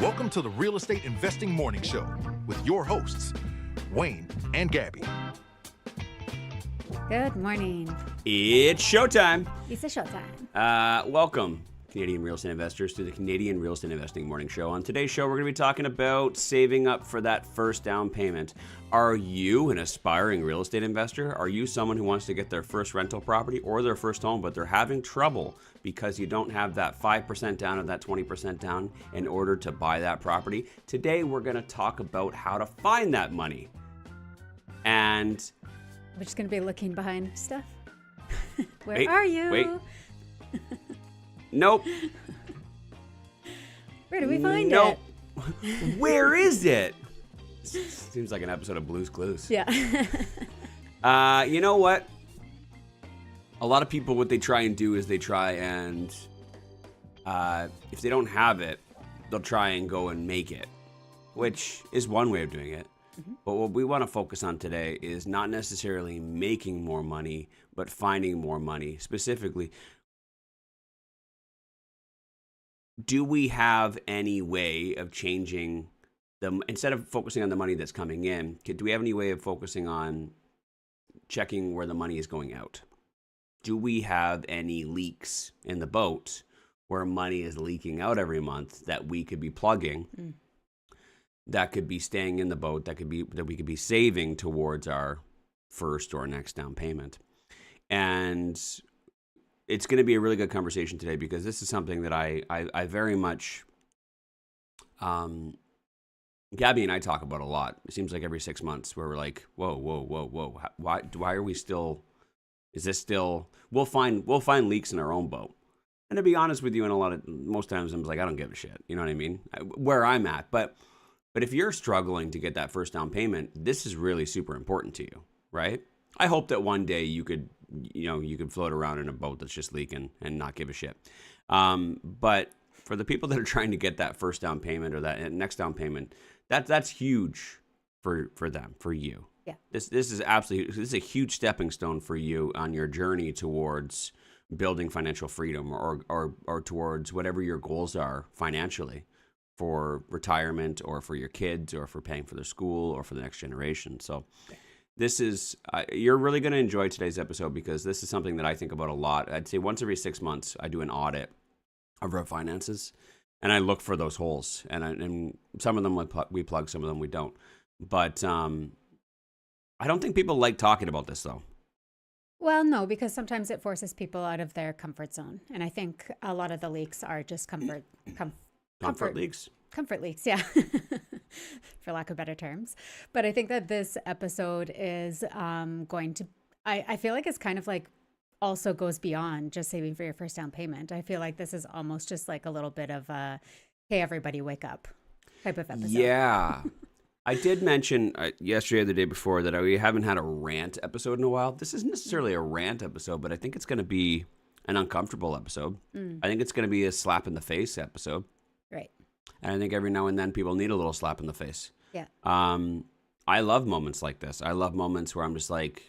Welcome to the Real Estate Investing Morning Show with your hosts, Wayne and Gabby. Good morning. It's showtime. It's a showtime. Welcome, Canadian real estate investors, to the Canadian Real Estate Investing Morning Show. On today's show, we're going to be talking about saving up for that first down payment. Are you an aspiring real estate investor? Are you someone who wants to get their first rental property or their first home, but they're having trouble because you don't have that 5% down or that 20% down in order to buy that property? Today, we're going to talk about how to find that money. And we're just going to be looking behind stuff. Where Wait, are you? wait. Nope. Where do we find Nope. it? Where is it? Seems like an episode of Blue's Clues. Yeah. You know what? A lot of people, what they try and do is they try and, if they don't have it, they'll try and go and make it, which is one way of doing it. Mm-hmm. But what we want to focus on today is not necessarily making more money, but finding more money. Specifically, do we have any way of changing them? Instead of focusing on the money that's coming in, do we have any way of focusing on checking where the money is going out? Do we have any leaks in the boat where money is leaking out every month that we could be plugging, that could be staying in the boat, that we could be saving towards our first or next down payment? And it's going to be a really good conversation today because this is something that I very much, Gabby and I talk about a lot. It seems like every 6 months where we're like, whoa. Why are we still, is this still, we'll find leaks in our own boat. And to be honest with you, most times I'm like, I don't give a shit. You know what I mean? Where I'm at. But if you're struggling to get that first down payment, this is really super important to you, right? I hope that one day you could float around in a boat that's just leaking and not give a shit. But for the people that are trying to get that first down payment or that next down payment, that's huge for them, for you. Yeah. This is a huge stepping stone for you on your journey towards building financial freedom or towards whatever your goals are financially for retirement or for your kids or for paying for their school or for the next generation. So this is, you're really going to enjoy today's episode because this is something that I think about a lot. I'd say once every 6 months, I do an audit of our finances and I look for those holes. And some of them we plug, some of them we don't. But I don't think people like talking about this though. Well, no, because sometimes it forces people out of their comfort zone. And I think a lot of the leaks are just comfort leaks. Comfort leaks, yeah, for lack of better terms. But I think that this episode is going to, I feel like it's kind of like also goes beyond just saving for your first down payment. I feel like this is almost just like a little bit of a, hey, everybody wake up type of episode. Yeah. I did mention yesterday or the day before that we haven't had a rant episode in a while. This isn't necessarily a rant episode, but I think it's going to be an uncomfortable episode. I think it's going to be a slap in the face episode. Right. And I think every now and then people need a little slap in the face. Yeah. I love moments like this. I love moments where I'm just like,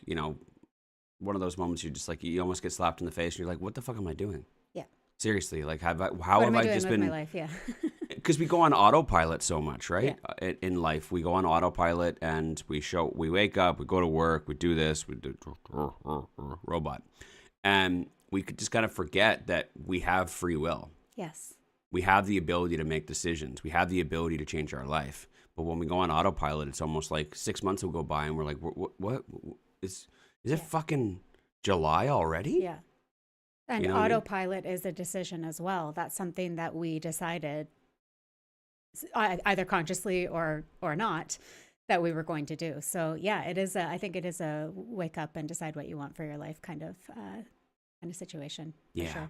one of those moments you're just like, you almost get slapped in the face and you're like, what the fuck am I doing? Yeah. Seriously, like how have I just with been my life? Yeah. Because we go on autopilot so much, right? Yeah. In life, we go on autopilot and we wake up, we go to work, we do this, we do robot. And we could just kind of forget that we have free will. Yes. We have the ability to make decisions. We have the ability to change our life. But when we go on autopilot, it's almost like 6 months will go by and we're like, what is it fucking July already? Yeah. And autopilot is a decision as well. That's something that we decided either consciously or not that we were going to do. So yeah, I think it is a wake up and decide what you want for your life kind of situation. Yeah. For sure.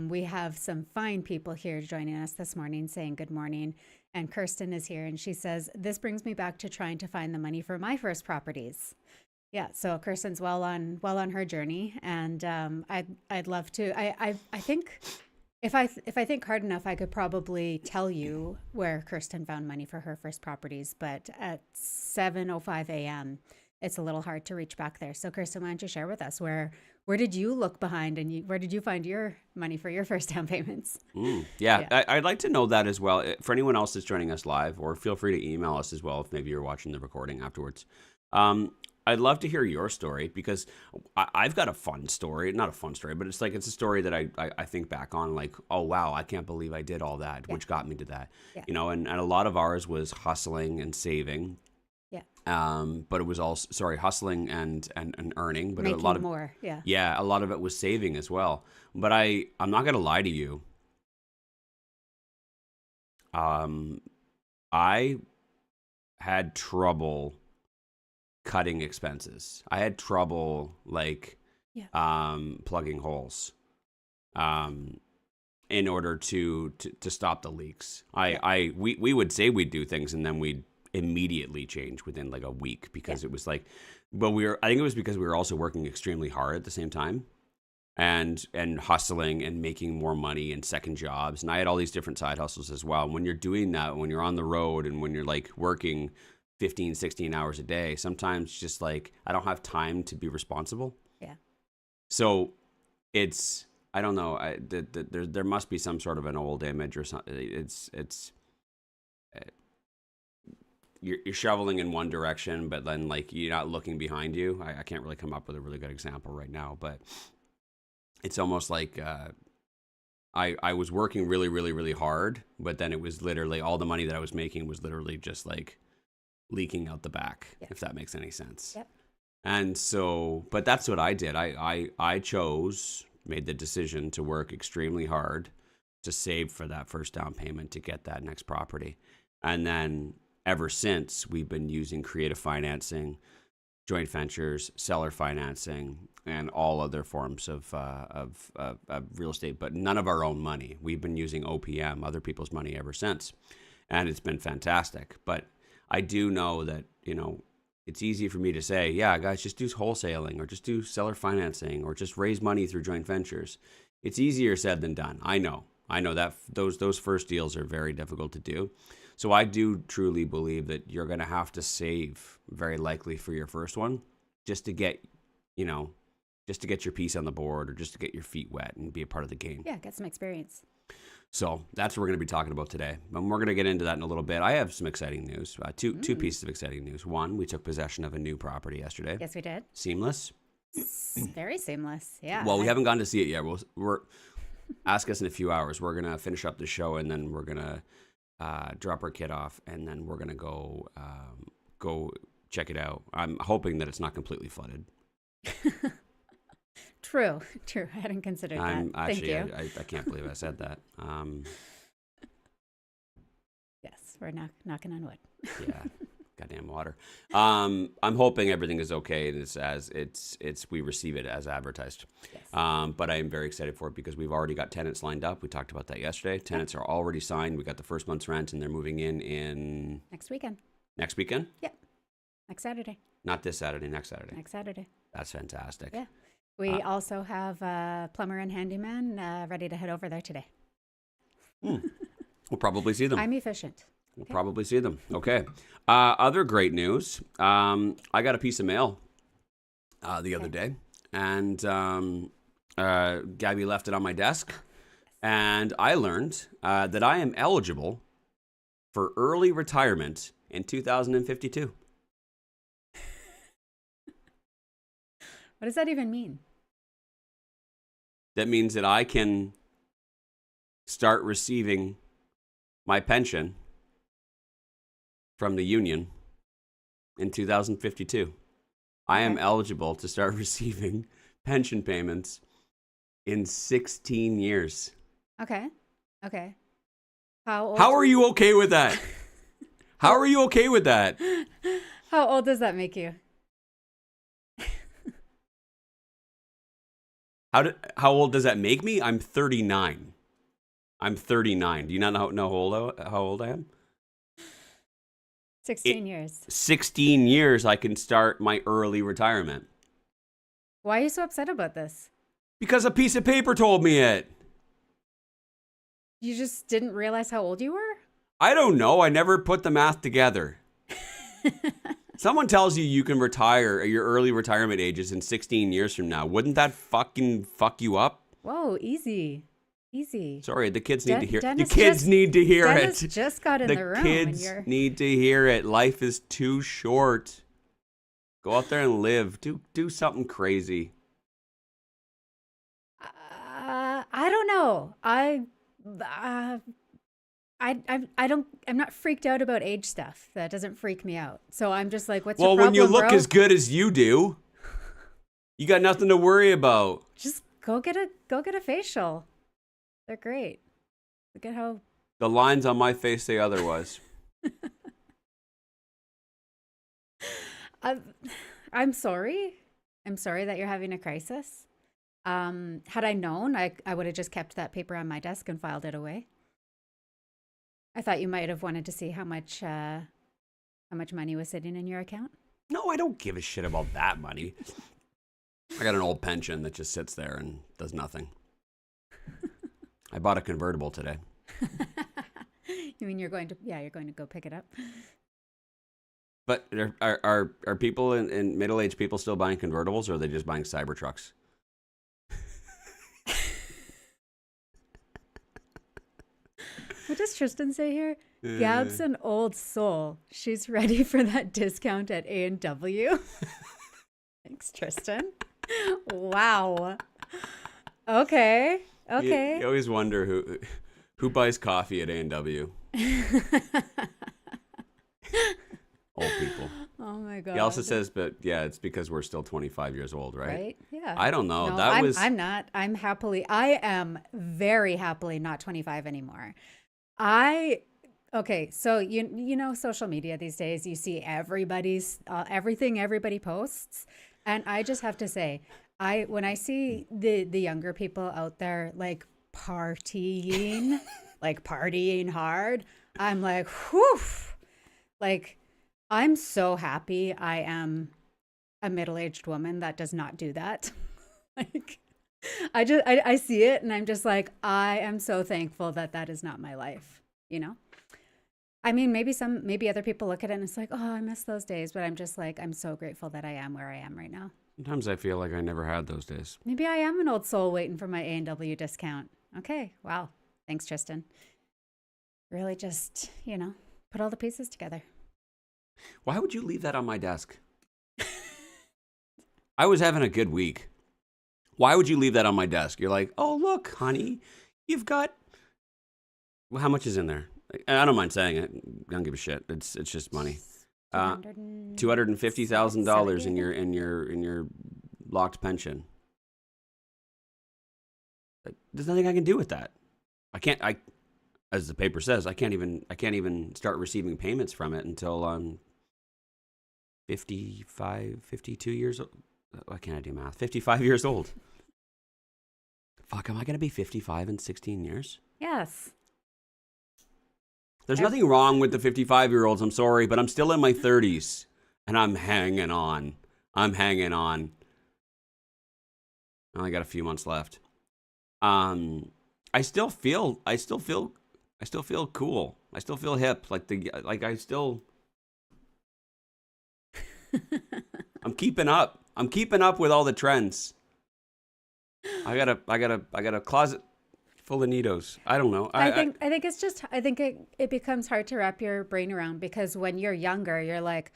We have some fine people here joining us this morning saying good morning. And Kirsten is here and she says, this brings me back to trying to find the money for my first properties. Yeah. So Kirsten's well on her journey. And I'd love to, I think if I think hard enough, I could probably tell you where Kirsten found money for her first properties. But at 7:05 a.m., it's a little hard to reach back there. So Kirsten, why don't you share with us where did you look behind and where did you find your money for your first down payments? Yeah. I'd like to know that as well. For anyone else that's joining us live, or feel free to email us as well if maybe you're watching the recording afterwards. I'd love to hear your story, because I've got a fun story. Not a fun story, but it's a story that I think back on, like, oh, wow, I can't believe I did all that, which got me to that. Yeah. You know, and a lot of ours was hustling and saving. Yeah. But it was also, hustling and earning. But making a lot of more. Yeah. Yeah, a lot of it was saving as well. But I'm not going to lie to you. I had trouble cutting expenses. I had trouble plugging holes in order to stop the leaks. We would say we'd do things and then we'd immediately change within like a week, because it was like, but I think it was because we were also working extremely hard at the same time and hustling and making more money and second jobs. And I had all these different side hustles as well. And when you're doing that, when you're on the road and when you're like working 15, 16 hours a day, sometimes just like, I don't have time to be responsible. Yeah. So it's, I don't know, there must be some sort of an old image or something. You're shoveling in one direction, but then like you're not looking behind you. I can't really come up with a really good example right now, but it's almost like I was working really, really, really hard, but then it was literally all the money that I was making was literally just like leaking out the back, if that makes any sense. Yep. And so, but that's what I did. I made the decision to work extremely hard to save for that first down payment to get that next property. And then ever since, we've been using creative financing, joint ventures, seller financing, and all other forms of real estate, but none of our own money. We've been using OPM, other people's money, ever since. And it's been fantastic. But I do know that, you know, it's easy for me to say, yeah, guys, just do wholesaling or just do seller financing or just raise money through joint ventures. It's easier said than done. I know that those first deals are very difficult to do. So I do truly believe that you're going to have to save very likely for your first one just to get, you know, just to get your piece on the board or just to get your feet wet and be a part of the game. Yeah, get some experience. So that's what we're going to be talking about today. And we're going to get into that in a little bit. I have some exciting news, two pieces of exciting news. One, we took possession of a new property yesterday. Yes, we did. Seamless. Very seamless, yeah. Well, we haven't gone to see it yet. We're ask us in a few hours. We're going to finish up the show, and then we're going to drop our kid off, and then we're going to go check it out. I'm hoping that it's not completely flooded. True. I hadn't considered that. Thank you. I can't believe I said that. Yes, we're knocking on wood. Yeah, goddamn water. I'm hoping everything is okay. It's we receive it as advertised. Yes. But I am very excited for it because we've already got tenants lined up. We talked about that yesterday. Tenants are already signed. We got the first month's rent, and they're moving in next weekend. Next weekend? Yep. Next Saturday. Not this Saturday. Next Saturday. Next Saturday. That's fantastic. Yeah. We also have a plumber and handyman ready to head over there today. We'll probably see them. I'm efficient. We'll probably see them. Okay. Other great news. I got a piece of mail the other day, and Gabby left it on my desk, and I learned that I am eligible for early retirement in 2052. What does that even mean? That means that I can start receiving my pension from the union in 2052. I am eligible to start receiving pension payments in 16 years. Okay. How are you okay with that? How are you okay with that? How old does that make you? How old does that make me? I'm 39. Do you not know how old I am? 16 years. 16 years I can start my early retirement. Why are you so upset about this? Because a piece of paper told me it. You just didn't realize how old you were? I don't know. I never put the math together. Someone tells you can retire, your early retirement age is in 16 years from now. Wouldn't that fucking fuck you up? Whoa, easy. Easy. Sorry, the kids need to hear. Dennis The kids need to hear Dennis it. just got in the room. The kids need to hear it. Life is too short. Go out there and live. Do something crazy. I don't know. I'm not freaked out about age stuff. That doesn't freak me out. So I'm just like, what's your problem, when you look bro? as good as you do, you got nothing to worry about. Just go get a facial. They're great. Look at how the lines on my face say otherwise. I'm sorry. I'm sorry that you're having a crisis. Had I known, I would have just kept that paper on my desk and filed it away. I thought you might have wanted to see how much money was sitting in your account. No, I don't give a shit about that money. I got an old pension that just sits there and does nothing. I bought a convertible today. You mean you're going to go pick it up? But are people in middle-aged people still buying convertibles, or are they just buying Cybertrucks? What does Tristan say here? Gab's an old soul. She's ready for that discount at A&W. Thanks, Tristan. Wow. Okay. You always wonder who buys coffee at A&W. Old people. Oh my God. He also says, but yeah, it's because we're still 25 years old, right? Right? Yeah. I don't know. No, I'm not. I am very happily not 25 anymore. Okay, so you know social media these days, you see everybody's everything everybody posts, and I just have to say, when I see the younger people out there like partying, like partying hard, I'm like, whew, like I'm so happy I am a middle-aged woman that does not do that. Like I see it and I'm just like, I am so thankful that is not my life, you know? I mean, maybe other people look at it and it's like, oh, I miss those days. But I'm just like, I'm so grateful that I am where I am right now. Sometimes I feel like I never had those days. Maybe I am an old soul waiting for my A&W discount. Okay. Wow. Thanks, Tristan. Really just, put all the pieces together. Why would you leave that on my desk? I was having a good week. Why would you leave that on my desk? You're like, oh, look, honey, you've got... Well, how much is in there? I don't mind saying it. I don't give a shit. It's just money. $250,000 in your locked pension. There's nothing I can do with that. As the paper says, I can't even start receiving payments from it until I'm 52 years old. Why can't I do math? 55 years old. Fuck, am I going to be 55 in 16 years? Yes. There's nothing wrong with the 55-year-olds. I'm sorry, but I'm still in my 30s, and I'm hanging on. I only got a few months left. I still feel cool. I still feel hip. I'm keeping up. I'm keeping up with all the trends. I got a closet full of Neatos. I don't know. I think it becomes hard to wrap your brain around, because when you're younger, you're like,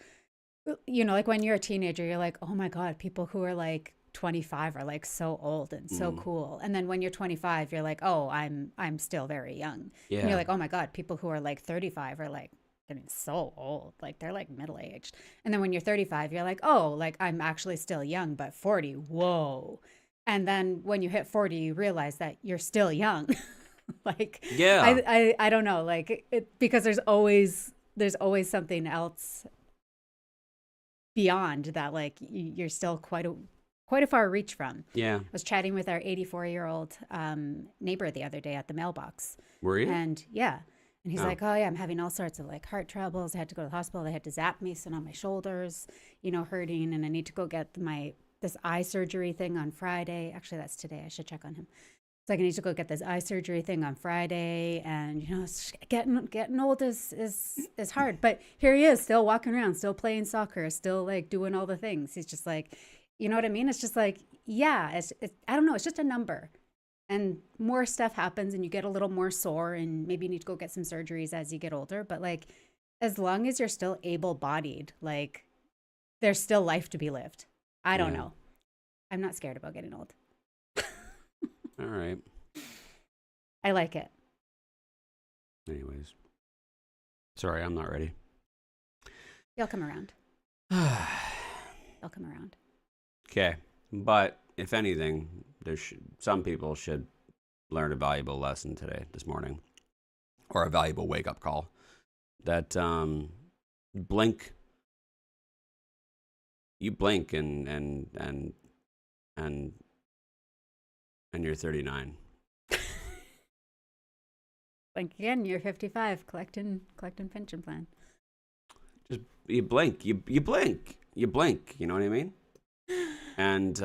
like when you're a teenager, you're like, oh my God, people who are like 25 are like so old and so cool. And then when you're 25, you're like, oh, I'm still very young. Yeah. And you're like, oh my God, people who are like 35 are like getting so old. Like they're like middle-aged. And then when you're 35, you're like, oh, like I'm actually still young, but 40, whoa. And then when you hit 40, you realize that you're still young. Like, yeah, I don't know, like because there's always something else beyond that. Like you're still quite a far reach from. Yeah. I was chatting with our 84-year-old neighbor the other day at the mailbox. Were you? And yeah. And he's like, oh yeah, I'm having all sorts of like heart troubles. I had to go to the hospital. They had to zap me, sit on my shoulders, hurting. And I need to go get this eye surgery thing on Friday. Actually, that's today. I should check on him. It's like I need to go get this eye surgery thing on Friday, and getting old is hard. But here he is, still walking around, still playing soccer, still like doing all the things. He's just like, you know what I mean? It's just like, yeah, it's I don't know, it's just a number, and more stuff happens, and you get a little more sore, and maybe you need to go get some surgeries as you get older. But like, as long as you're still able-bodied, like, there's still life to be lived. I don't know. I'm not scared about getting old. All right. I like it. Anyways. Sorry, I'm not ready. You'll come around. You'll come around. Okay. But if anything, some people should learn a valuable lesson this morning, or a valuable wake-up call. That blink. You blink and you're 39. Like again, you're 55, collecting pension plan. Just you blink, you blink. You know what I mean? And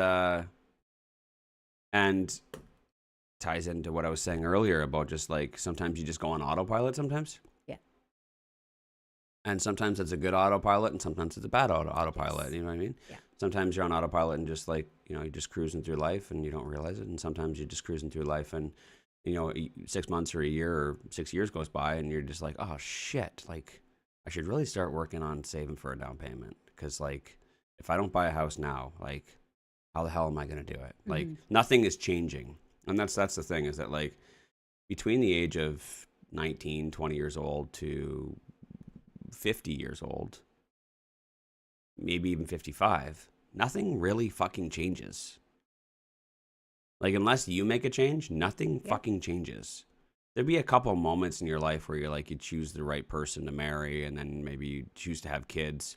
ties into what I was saying earlier about just like sometimes you just go on autopilot sometimes. Yeah. And sometimes it's a good autopilot and sometimes it's a bad autopilot. Yes. You know what I mean? Yeah. Sometimes you're on autopilot and just like, you're just cruising through life and you don't realize it. And sometimes you're just cruising through life and, 6 months or a year or 6 years goes by and you're just like, oh shit, like I should really start working on saving for a down payment. Because like, if I don't buy a house now, like how the hell am I going to do it? Like nothing is changing. And that's the thing is that like between the age of 19, 20 years old to 50 years old, maybe even 55, nothing really fucking changes. Like, unless you make a change, nothing fucking changes. There'd be a couple of moments in your life where you're like, you choose the right person to marry, and then maybe you choose to have kids.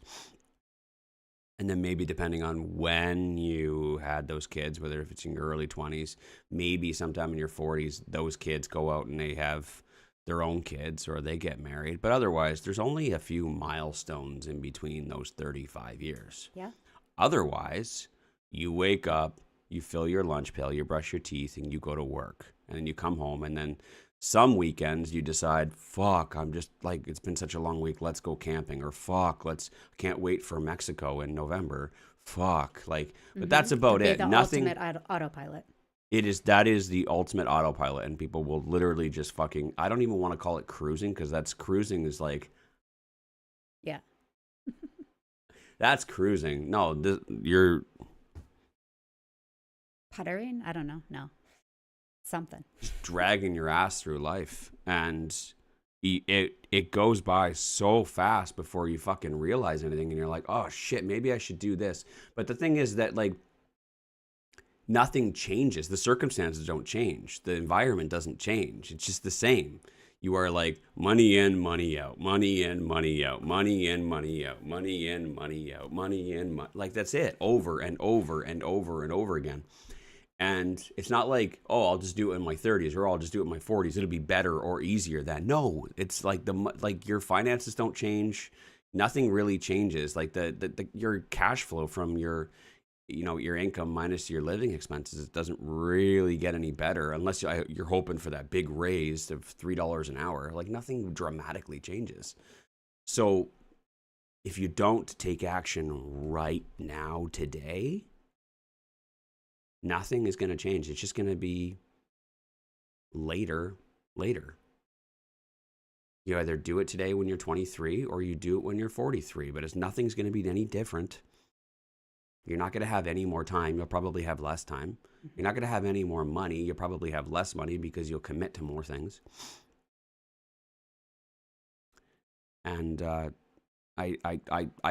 And then maybe depending on when you had those kids, whether if it's in your early 20s, maybe sometime in your 40s, those kids go out and they have their own kids or they get married. But otherwise, there's only a few milestones in between those 35 years. Yeah. Otherwise, you wake up, you fill your lunch pail, you brush your teeth, and you go to work. And then you come home, and then some weekends you decide, fuck, I'm just like, it's been such a long week, let's go camping. Or fuck, can't wait for Mexico in November. Fuck, like, but that's about it. The Nothing. Ultimate autopilot. That is the ultimate autopilot, and people will literally just fucking, I don't even want to call it cruising, because cruising is like, yeah. that's cruising. No, you're puttering? I don't know. No. Something. Just dragging your ass through life. And it goes by so fast before you fucking realize anything. And you're like, oh shit, maybe I should do this. But the thing is that like nothing changes. The circumstances don't change. The environment doesn't change. It's just the same. You are like money in, money out, money in, money out, money in, money out, money in, money out, money in, like that's it over and over and over and over again. And it's not like, oh, I'll just do it in my 30s or I'll just do it in my 40s. It'll be better or easier than. No, it's like your finances don't change. Nothing really changes. Like your cash flow from your income minus your living expenses, it doesn't really get any better unless you're hoping for that big raise of $3 an hour. Like nothing dramatically changes. So if you don't take action right now today, nothing is going to change. It's just going to be later. You either do it today when you're 23 or you do it when you're 43, but nothing's going to be any different. You're not going to have any more time. You'll probably have less time. You're not going to have any more money. You'll probably have less money because you'll commit to more things. And I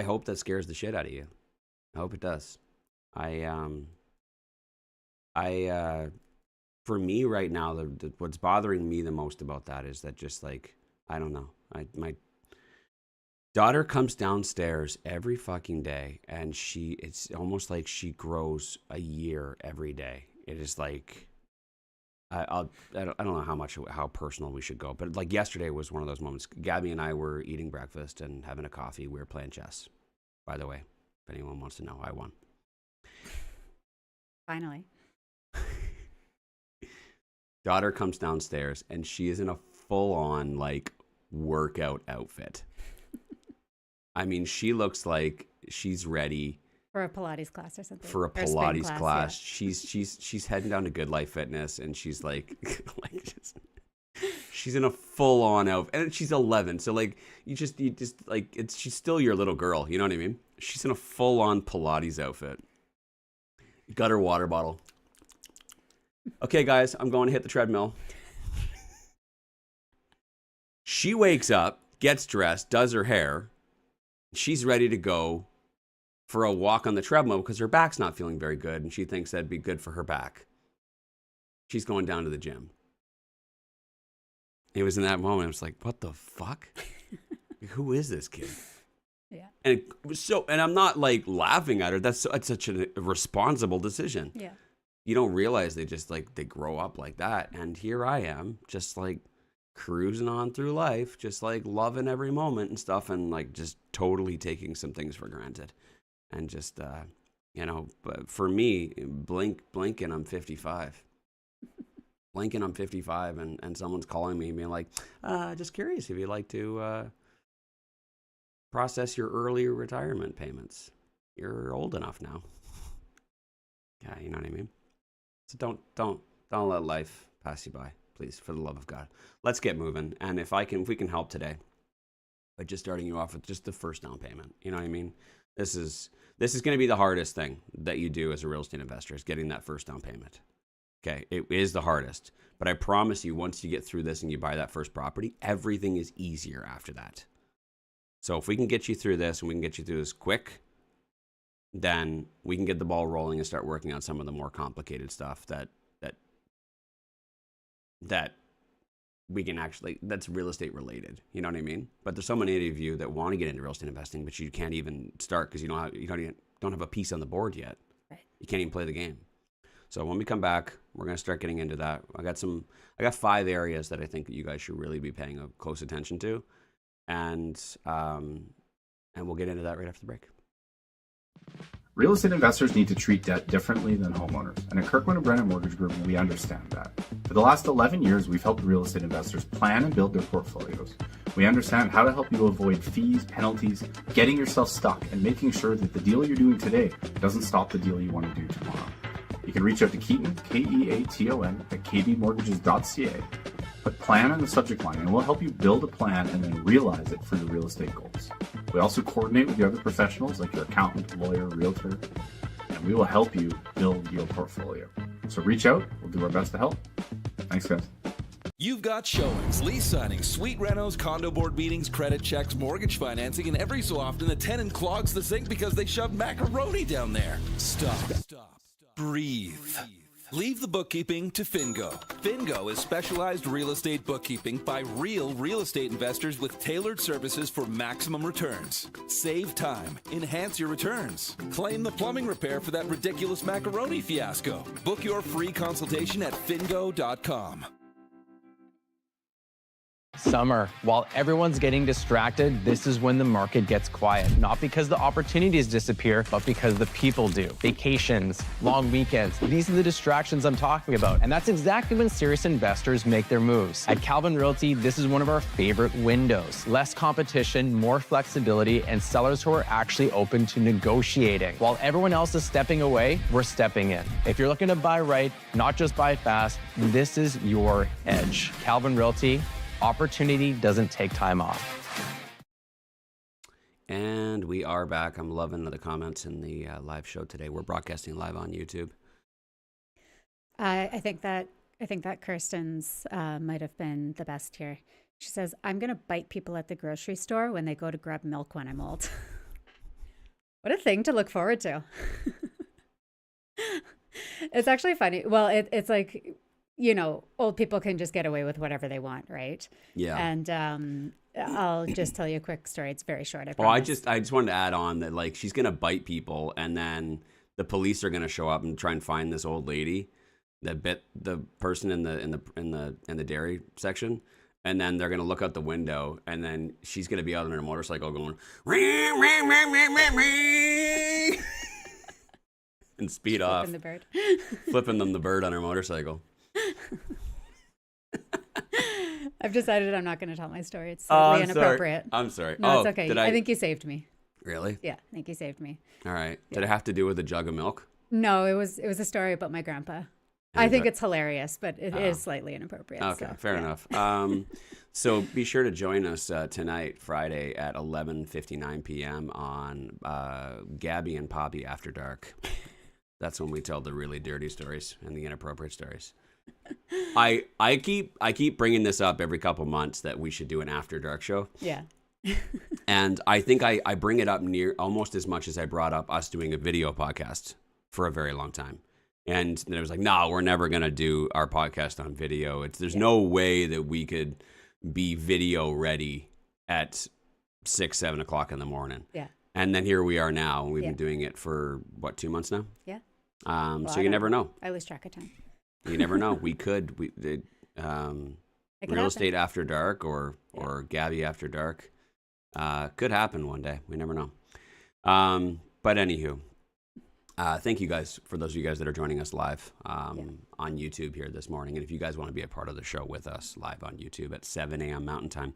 hope that scares the shit out of you. I hope it does. For me right now, what's bothering me the most about that is that just like, I don't know. My daughter comes downstairs every fucking day and it's almost like she grows a year every day. It is like, I don't know how personal we should go, but like yesterday was one of those moments. Gabby and I were eating breakfast and having a coffee. We were playing chess, by the way, if anyone wants to know. I won. Finally. Daughter comes downstairs and she is in a full-on like workout outfit. I mean, she looks like she's ready for a Pilates class or something. For a Pilates class. Yeah. She's heading down to Good Life Fitness, and she's like, she's in a full-on outfit, and she's 11. So like, you just like, she's still your little girl. You know what I mean? She's in a full-on Pilates outfit. Got her water bottle. Okay, guys, I'm going to hit the treadmill. She wakes up, gets dressed, does her hair. She's ready to go for a walk on the treadmill because her back's not feeling very good, and she thinks that'd be good for her back. She's going down to the gym. It was in that moment, I was like, what the fuck? Who is this kid? Yeah. And it was so, and I'm not like laughing at her. That's such a responsible decision. Yeah. You don't realize they grow up like that. And here I am, just like cruising on through life, just like loving every moment and stuff, and like just totally taking some things for granted. And just, but for me, blinking, I'm 55. Blinking, I'm 55, and someone's calling me being like, just curious if you'd like to process your early retirement payments. You're old enough now. Yeah, you know what I mean? So don't let life pass you by, please, for the love of God. Let's get moving. And if we can help today by just starting you off with just the first down payment, you know what I mean? This is going to be the hardest thing that you do as a real estate investor, is getting that first down payment. Okay, it is the hardest, but I promise you, once you get through this and you buy that first property, everything is easier after that. So if we can get you through this and we can get you through this quick, then we can get the ball rolling and start working on some of the more complicated stuff that we can actually, that's real estate related. You know what I mean? But there's so many of you that want to get into real estate investing, but you can't even start because you don't have a piece on the board yet. Right. You can't even play the game. So when we come back, we're going to start getting into that. I got 5 areas that I think that you guys should really be paying a close attention to. And we'll get into that right after the break. Real estate investors need to treat debt differently than homeowners, and at Kirkland & Brennan Mortgage Group, we understand that. For the last 11 years, we've helped real estate investors plan and build their portfolios. We understand how to help you avoid fees, penalties, getting yourself stuck, and making sure that the deal you're doing today doesn't stop the deal you want to do tomorrow. You can reach out to Keaton, Keaton, at kbmortgages.ca. Put plan on the subject line, and we'll help you build a plan and then realize it for your real estate goals. We also coordinate with the other professionals like your accountant, lawyer, realtor, and we will help you build your portfolio. So reach out. We'll do our best to help. Thanks, guys. You've got showings, lease signings, suite renos, condo board meetings, credit checks, mortgage financing, and every so often the tenant clogs the sink because they shoved macaroni down there. Stop. Breathe. Leave the bookkeeping to Fingo. Fingo is specialized real estate bookkeeping by real estate investors with tailored services for maximum returns. Save time. Enhance your returns. Claim the plumbing repair for that ridiculous macaroni fiasco. Book your free consultation at fingo.com. Summer. While everyone's getting distracted, this is when the market gets quiet. Not because the opportunities disappear, but because the people do. Vacations, long weekends, these are the distractions I'm talking about. And that's exactly when serious investors make their moves. At Calvin Realty, this is one of our favorite windows. Less competition, more flexibility, and sellers who are actually open to negotiating. While everyone else is stepping away, we're stepping in. If you're looking to buy right, not just buy fast, this is your edge. Calvin Realty. Opportunity doesn't take time off. And we are back. I'm loving the comments in the live show today. We're broadcasting live on YouTube. I think that Kirsten's might have been the best here. She says, "I'm going to bite people at the grocery store when they go to grab milk when I'm old." What a thing to look forward to. It's actually funny. Well, it's like, old people can just get away with whatever they want, right? Yeah. And I'll just tell you a quick story. It's very short. I just wanted to add on that, like, she's gonna bite people, and then the police are gonna show up and try and find this old lady that bit the person in the dairy section, and then they're gonna look out the window, and then she's gonna be out on her motorcycle going and speed off, the bird. flipping them the bird on her motorcycle. I've decided I'm not going to tell my story. It's slightly inappropriate. I'm sorry. No, it's okay. I think you saved me. Really? Yeah, I think you saved me. All right. Did it have to do with a jug of milk? No, it was a story about my grandpa. I think it's hilarious, but it is slightly inappropriate. Okay, so, fair enough. So be sure to join us tonight, Friday at 11:59 p.m. on Gabby and Poppy After Dark. That's when we tell the really dirty stories and the inappropriate stories. I keep bringing this up every couple months that we should do an After Dark show. Yeah. And I think I bring it up near almost as much as I brought up us doing a video podcast for a very long time. And then it was like, no, we're never going to do our podcast on video. There's no way that we could be video ready at 6, 7 o'clock in the morning. Yeah. And then here we are now. We've been doing it for, 2 months now? Yeah. So you never know. I lose track of time. You never know. We could, Real Estate After Dark or Gabby After Dark could happen one day. We never know. But anywho. Thank you guys for those of you guys that are joining us live on YouTube here this morning. And if you guys want to be a part of the show with us live on YouTube at 7 a.m. Mountain Time,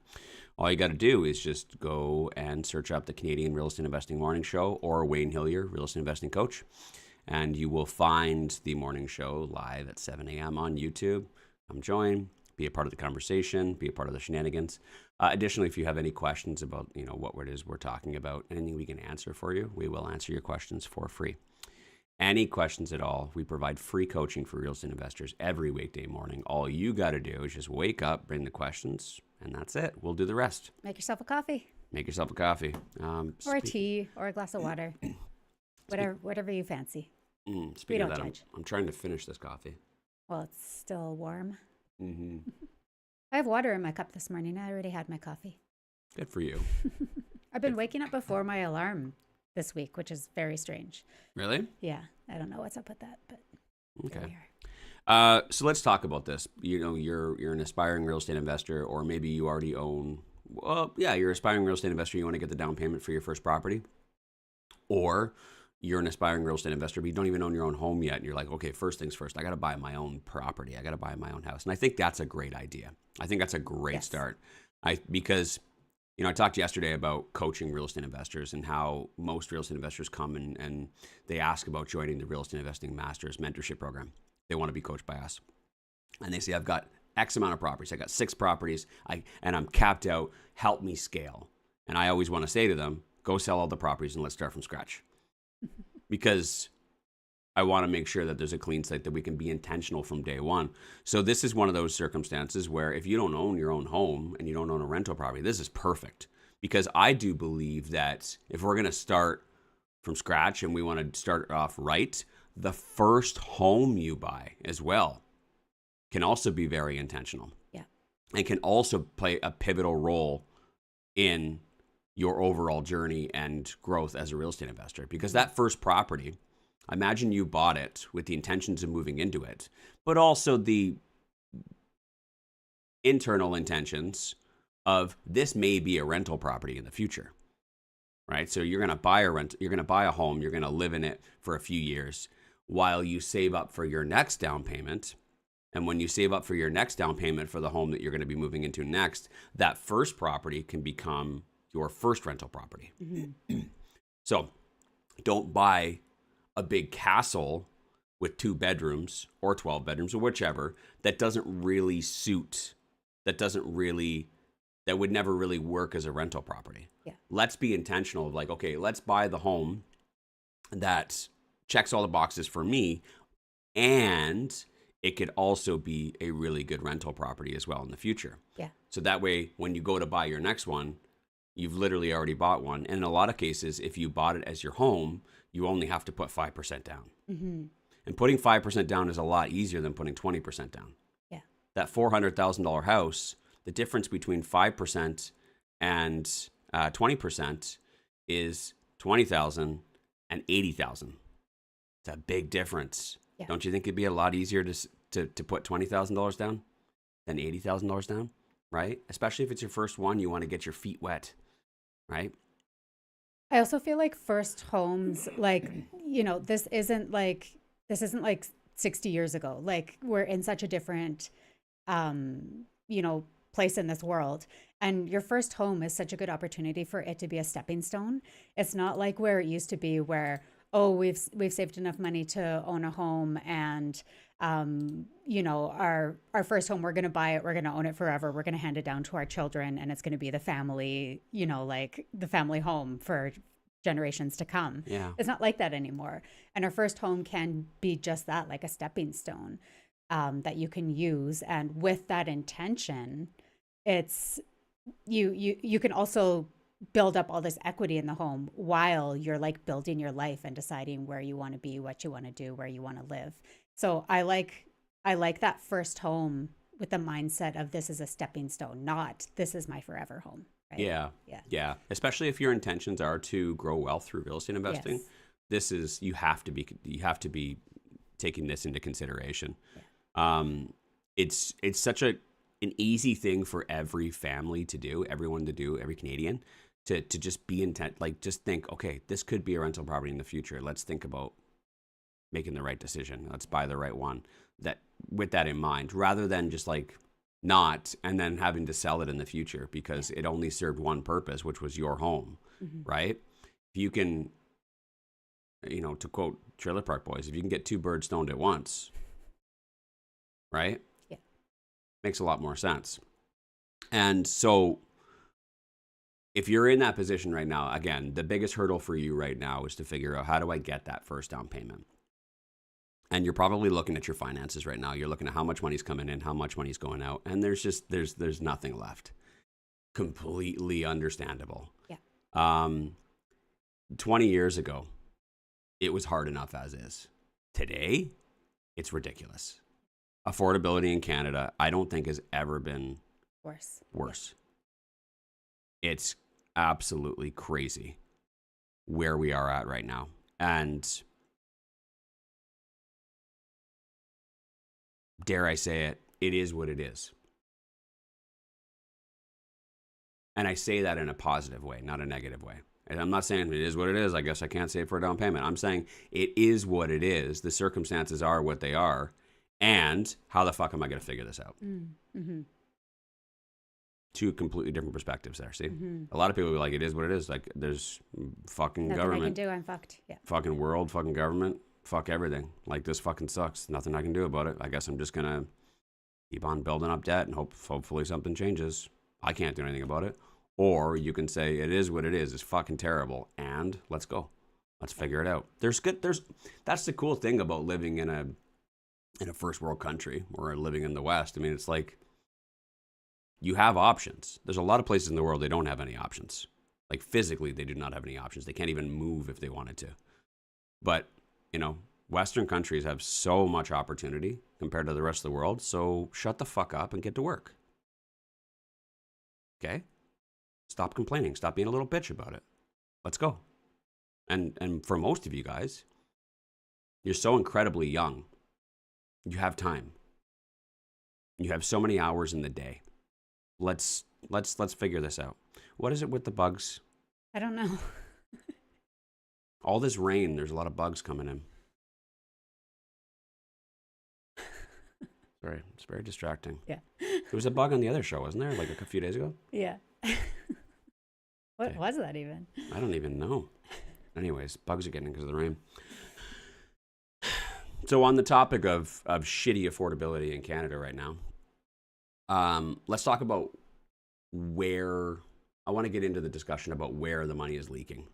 all you got to do is just go and search up the Canadian Real Estate Investing Morning Show or Wayne Hillier, Real Estate Investing Coach. And you will find the morning show live at 7 a.m. on YouTube. Come join, be a part of the conversation, be a part of the shenanigans. Additionally, if you have any questions about what it is we're talking about, anything we can answer for you, we will answer your questions for free. Any questions at all, we provide free coaching for real estate investors every weekday morning. All you got to do is just wake up, bring the questions, and that's it. We'll do the rest. Make yourself a coffee. Make yourself a coffee. Or a tea, or a glass of water. Whatever you fancy. Speaking of that, judge. I'm trying to finish this coffee. Well, it's still warm. Mm-hmm. I have water in my cup this morning. I already had my coffee. Good for you. I've been waking up before my alarm this week, which is very strange. Really? Yeah. I don't know what's up with that, but okay. Here we are. So let's talk about this. You're an aspiring real estate investor, or maybe you already own. Well, yeah, you're an aspiring real estate investor. You want to get the down payment for your first property, or you're an aspiring real estate investor, but you don't even own your own home yet. And you're like, okay, first things first. I got to buy my own property. I got to buy my own house, and I think that's a great idea. I think that's a great start. Because I talked yesterday about coaching real estate investors and how most real estate investors come and they ask about joining the Real Estate Investing Masters Mentorship Program. They want to be coached by us. And they say, I've got X amount of properties. I got 6 properties and I'm capped out. Help me scale. And I always want to say to them, go sell all the properties and let's start from scratch. Because I want to make sure that there's a clean slate, that we can be intentional from day one. So this is one of those circumstances where if you don't own your own home and you don't own a rental property, this is perfect. Because I do believe that if we're going to start from scratch and we want to start off right, the first home you buy as well can also be very intentional. Yeah. And can also play a pivotal role in your overall journey and growth as a real estate investor. Because that first property, imagine you bought it with the intentions of moving into it, but also the internal intentions of this may be a rental property in the future, right? So you're going to buy a home, you're going to live in it for a few years while you save up for your next down payment. And when you save up for your next down payment for the home that you're going to be moving into next, that first property can become your first rental property. Mm-hmm. So don't buy a big castle with 2 bedrooms or 12 bedrooms or whichever that would never really work as a rental property. Yeah. Let's be intentional of like, okay, let's buy the home that checks all the boxes for me, and it could also be a really good rental property as well in the future. Yeah. So that way, when you go to buy your next one, you've literally already bought one. And in a lot of cases, if you bought it as your home, you only have to put 5% down. Mm-hmm. And putting 5% down is a lot easier than putting 20% down. Yeah. That $400,000 house, the difference between 5% and 20% is $20,000 and $80,000. It's a big difference. Yeah. Don't you think it'd be a lot easier to put $20,000 down than $80,000 down, right? Especially if it's your first one, you want to get your feet wet, right? I also feel like first homes, like, this isn't like 60 years ago. Like, we're in such a different, place in this world. And your first home is such a good opportunity for it to be a stepping stone. It's not like where it used to be where, oh, we've saved enough money to own a home, and you know, our first home, we're going to buy it, we're going to own it forever, we're going to hand it down to our children, and it's going to be the family, you know, like the family home for generations to come. Yeah. It's not like that anymore. And our first home can be just that, like a stepping stone that you can use. And with that intention, it's you can also build up all this equity in the home while you're like building your life and deciding where you want to be, what you want to do, where you want to live. So I like that first home with the mindset of this is a stepping stone, not this is my forever home. Right? Yeah. Especially if your intentions are to grow wealth through real estate investing. Yes. This is, you have to be taking this into consideration. Yeah. It's such an easy thing for every family to do, everyone to do, every Canadian to just be intent, like just think, okay, this could be a rental property in the future. Let's think about making the right decision. Let's buy the right one, that with that in mind, rather than just like not, and then having to sell it in the future because it only served one purpose, which was your home, right? If you can, you know, to quote Trailer Park Boys, if you can get two birds stoned at once, right? Yeah. Makes a lot more sense. And so if you're in that position right now, again, the biggest hurdle for you right now is to figure out, how do I get that first down payment? And you're probably looking at your finances right now. You're looking at how much money's coming in, how much money's going out, and there's nothing left. Completely understandable. Yeah. 20 years ago, it was hard enough as is. Today, it's ridiculous. Affordability in Canada, I don't think has ever been worse. It's absolutely crazy where we are at right now. And dare I say it, it is what it is. And I say that in a positive way, not a negative way. And I'm not saying it is what it is. I guess I can't save for a down payment. I'm saying it is what it is. The circumstances are what they are. And how the fuck am I going to figure this out? Mm-hmm. Two completely different perspectives there. See, a lot of people are like, it is what it is. Like, there's fucking Nothing government. I can do. I'm fucked. Yeah. Fucking world, fucking government, fuck everything. Like, this fucking sucks. Nothing I can do about it. I guess I'm just going to keep on building up debt and hopefully something changes. I can't do anything about it. Or you can say, it is what it is. It's fucking terrible. And let's go. Let's figure it out. That's the cool thing about living in a first world country or living in the West. I mean, it's like, you have options. There's a lot of places in the world they don't have any options. Like, physically, they do not have any options. They can't even move if they wanted to. But, you know, Western countries have so much opportunity compared to the rest of the world. So shut the fuck up and get to work. Okay? Stop complaining. Stop being a little bitch about it. Let's go. And for most of you guys, you're so incredibly young. You have time. You have so many hours in the day. Let's figure this out. What is it with the bugs? I don't know. All this rain, there's a lot of bugs coming in. Sorry, it's very distracting. Yeah. There was a bug on the other show, wasn't there? Like a few days ago? Yeah. What was that even? I don't even know. Anyways, bugs are getting because of the rain. So on the topic of shitty affordability in Canada right now, let's talk about where, I want to get into the discussion about where the money is leaking.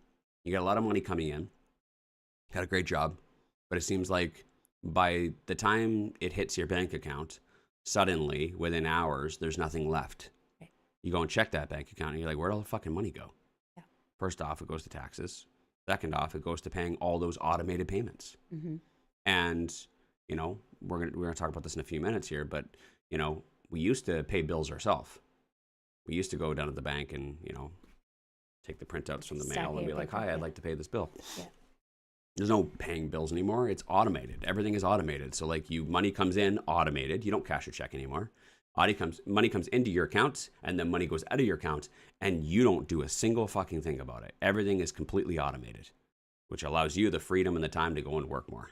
You got a lot of money coming in, got a great job, but it seems like by the time it hits your bank account, suddenly, within hours, there's nothing left. Right. You go and check that bank account and you're like, where'd all the fucking money go? Yeah. First off, it goes to taxes. Second off, it goes to paying all those automated payments. Mm-hmm. And, you know, we're gonna talk about this in a few minutes here, but, you know, we used to pay bills ourselves. We used to go down to the bank and, you know, take the printouts from the mail and be like, hi, I'd like to pay this bill. Yeah. There's no paying bills anymore. It's automated. Everything is automated. So like money comes in automated. You don't cash a check anymore. Money comes into your account and then money goes out of your account and you don't do a single fucking thing about it. Everything is completely automated, which allows you the freedom and the time to go and work more,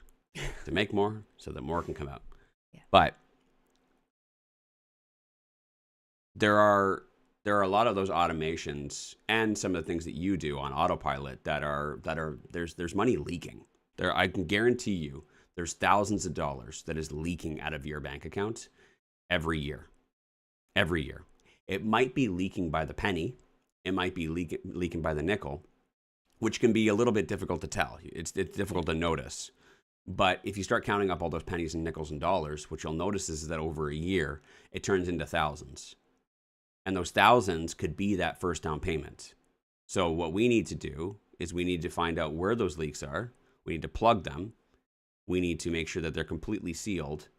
to make more so that more can come out. Yeah. But there are a lot of those automations and some of the things that you do on autopilot that are there's money leaking. There, I can guarantee you there's thousands of dollars that is leaking out of your bank account every year. Every year. It might be leaking by the penny. It might be leaking by the nickel, which can be a little bit difficult to tell. It's difficult to notice. But if you start counting up all those pennies and nickels and dollars, what you'll notice is that over a year, it turns into thousands. And those thousands could be that first down payment. So what we need to do is we need to find out where those leaks are. We need to plug them. We need to make sure that they're completely sealed.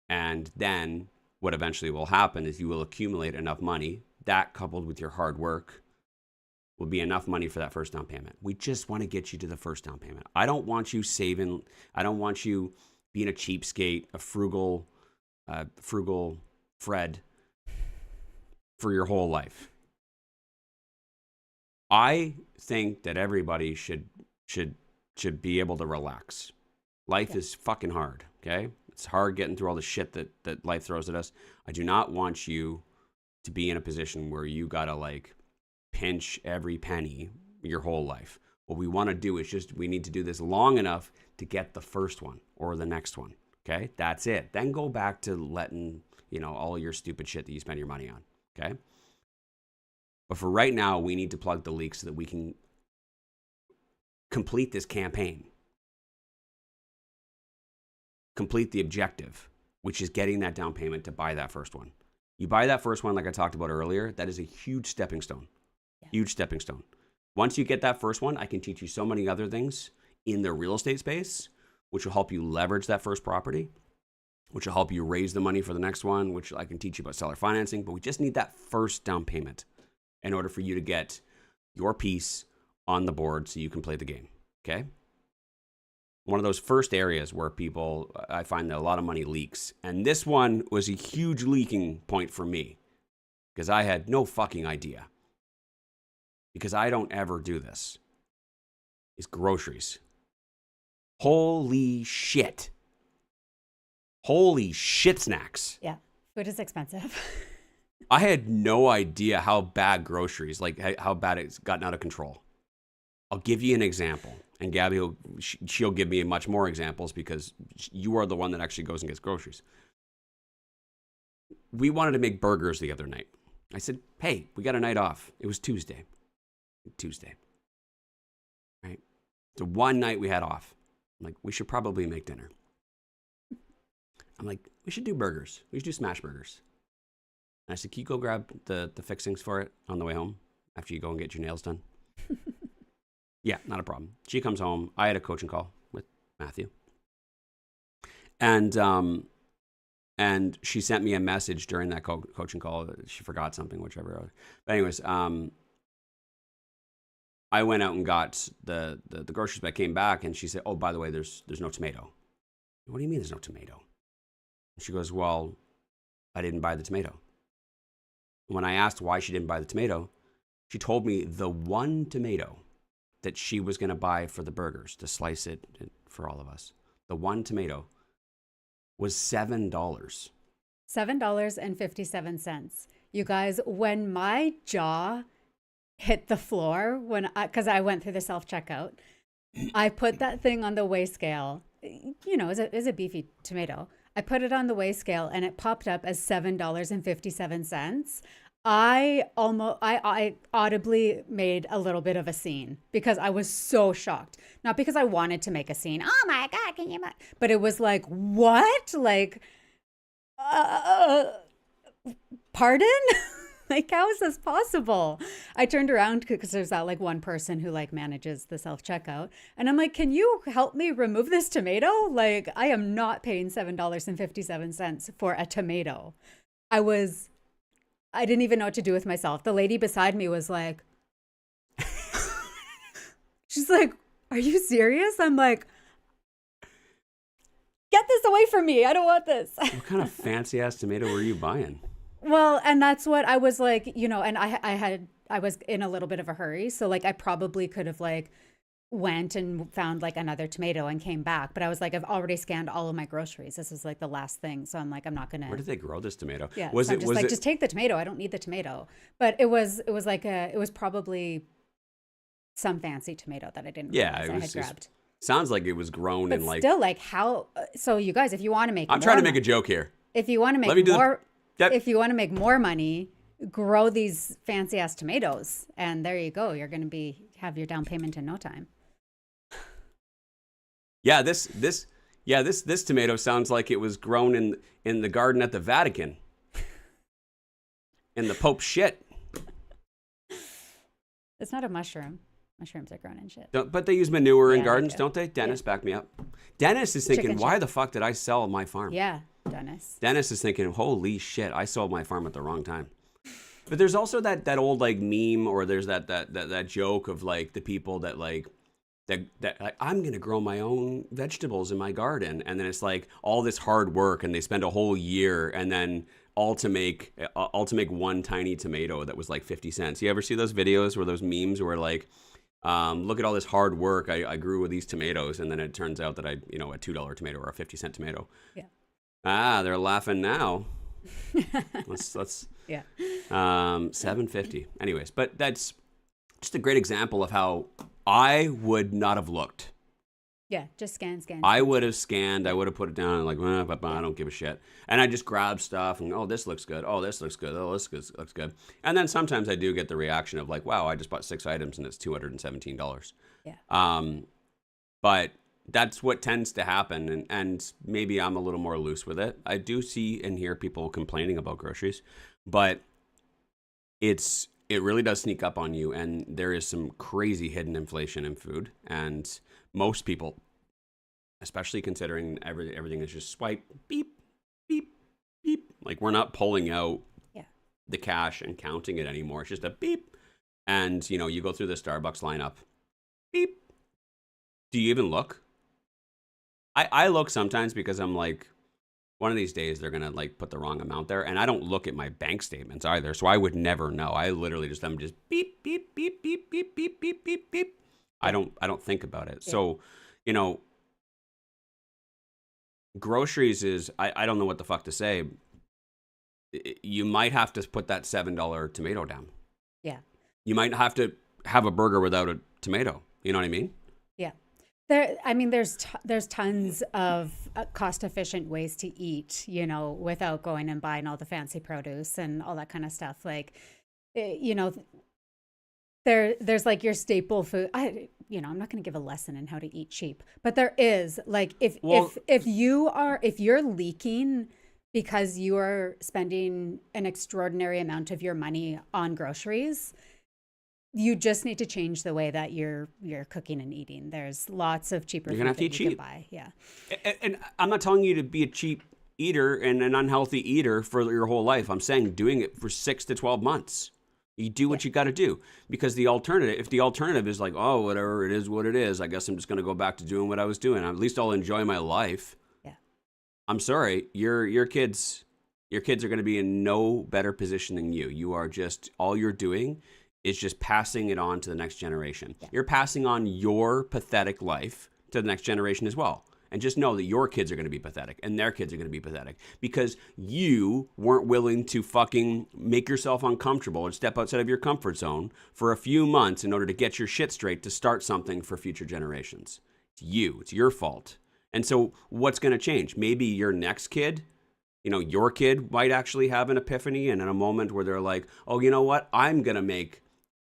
And then what eventually will happen is you will accumulate enough money. That, coupled with your hard work, will be enough money for that first down payment. We just want to get you to the first down payment. I don't want you saving. I don't want you being a cheapskate, a frugal Fred for your whole life. I think that everybody should be able to relax. Life is fucking hard, okay? It's hard getting through all the shit that life throws at us. I do not want you to be in a position where you gotta like pinch every penny your whole life. What we want to do is we need to do this long enough to get the first one or the next one, okay? That's it. Then go back to letting, all your stupid shit that you spend your money on, okay? But for right now, we need to plug the leaks so that we can complete this campaign. Complete the objective, which is getting that down payment to buy that first one. You buy that first one, like I talked about earlier, that is a huge stepping stone. Yeah. Huge stepping stone. Once you get that first one, I can teach you so many other things in the real estate space, which will help you leverage that first property, which will help you raise the money for the next one, which I can teach you about seller financing. But we just need that first down payment in order for you to get your piece on the board so you can play the game, okay? One of those first areas where I find that a lot of money leaks. And this one was a huge leaking point for me because I had no fucking idea. Because I don't ever do this. Is groceries. Holy shit. Holy shit snacks. Yeah, food is expensive. I had no idea how bad groceries, like how bad it's gotten out of control. I'll give you an example. And Gabby, she'll give me much more examples because you are the one that actually goes and gets groceries. We wanted to make burgers the other night. I said, hey, we got a night off. It was Tuesday. Right? So one night we had off. I'm like, we should probably make dinner. I'm like, we should do burgers. We should do smash burgers. And I said, can you go grab the fixings for it on the way home after you go and get your nails done? Yeah, not a problem. She comes home. I had a coaching call with Matthew. And she sent me a message during that coaching call. She forgot something, whichever. But anyways, I went out and got the groceries, but I came back and she said, oh, by the way, there's no tomato. What do you mean there's no tomato? And she goes, well, I didn't buy the tomato. When I asked why she didn't buy the tomato, she told me the one tomato that she was going to buy for the burgers to slice it for all of us. The one tomato was $7. $7.57. You guys, when my jaw hit the floor, because I went through the self-checkout, I put that thing on the weigh scale. It's a beefy tomato. I put it on the weigh scale and it popped up as $7.57. I audibly made a little bit of a scene because I was so shocked. Not because I wanted to make a scene. Oh my God, can you? But it was like, what? Like, pardon? Like, how is this possible? I turned around because there's that like one person who like manages the self-checkout. And I'm like, can you help me remove this tomato? Like, I am not paying $7.57 for a tomato. I didn't even know what to do with myself. The lady beside me was like, she's like, are you serious? I'm like, get this away from me. I don't want this. What kind of fancy ass tomato were you buying? Well, and that's what I was like, and I was in a little bit of a hurry. So like, I probably could have like went and found like another tomato and came back. But I was like, I've already scanned all of my groceries. This is like the last thing. So I'm like, I'm not going to. Where did they grow this tomato? Yeah. Was so it, I'm just was like, it, just take the tomato. I don't need the tomato. But it was probably some fancy tomato that I didn't realize I had grabbed. Sounds like it was grown But in like. still, like how? So you guys, if you want to make, I'm trying to make a joke here. If you want to make more, if you want to make more money, grow these fancy ass tomatoes, and there you go. You're going to have your down payment in no time. Yeah, this tomato sounds like it was grown in the garden at the Vatican. In the Pope's shit. It's not a mushroom. Mushrooms are grown in shit. But they use manure in gardens, don't they? Dennis, back me up. Dennis is thinking, why the fuck did I sell my farm? Yeah, Dennis. Dennis is thinking, holy shit, I sold my farm at the wrong time. But there's also that old like meme, or there's that joke of like the people that like like, I'm gonna grow my own vegetables in my garden, and then it's like all this hard work, and they spend a whole year, and then all to make one tiny tomato that was like 50 cents. You ever see those videos where those memes where like, look at all this hard work I grew with these tomatoes, and then it turns out that a $2 tomato or a 50-cent tomato. Yeah. They're laughing now. let's yeah. $7.50. Anyways, but that's just a great example of how I would not have looked. Yeah, just scan. I would have scanned. I would have put it down and like, I don't give a shit. And I just grab stuff and, oh, this looks good. Oh, this looks good. Oh, this looks good. And then sometimes I do get the reaction of like, wow, I just bought 6 items and it's $217. Yeah. But that's what tends to happen. And maybe I'm a little more loose with it. I do see and hear people complaining about groceries, but it really does sneak up on you. And there is some crazy hidden inflation in food. And most people, especially considering everything is just swipe, beep, beep, beep. Like we're not pulling out the cash and counting it anymore. It's just a beep. And, you go through the Starbucks lineup. Beep. Do you even look? I look sometimes because I'm like, one of these days they're going to like put the wrong amount there. And I don't look at my bank statements either. So I would never know. I literally I'm just beep, beep, beep, beep, beep, beep, beep, beep, beep. I don't think about it. Yeah. So, groceries is, I don't know what the fuck to say. You might have to put that $7 tomato down. Yeah. You might have to have a burger without a tomato. You know what I mean? Yeah. There's tons of cost efficient ways to eat, without going and buying all the fancy produce and all that kind of stuff. Like, there's like your staple food. I'm not going to give a lesson in how to eat cheap, but there is like if you're leaking because you are spending an extraordinary amount of your money on groceries, you just need to change the way that you're cooking and eating. There's lots of cheaper food that you can buy. Yeah. And I'm not telling you to be a cheap eater and an unhealthy eater for your whole life. I'm saying doing it for 6 to 12 months. You do what you got to do, because if the alternative is like, oh, whatever, it is what it is, I guess I'm just going to go back to doing what I was doing. At least I'll enjoy my life. Yeah. I'm sorry, your kids are going to be in no better position than you. You are just, all you're doing is just passing it on to the next generation. Yeah. You're passing on your pathetic life to the next generation as well. And just know that your kids are going to be pathetic and their kids are going to be pathetic because you weren't willing to fucking make yourself uncomfortable and step outside of your comfort zone for a few months in order to get your shit straight to start something for future generations. It's you. It's your fault. And so what's going to change? Maybe your next kid, your kid might actually have an epiphany and in a moment where they're like, oh, you know what? I'm going to make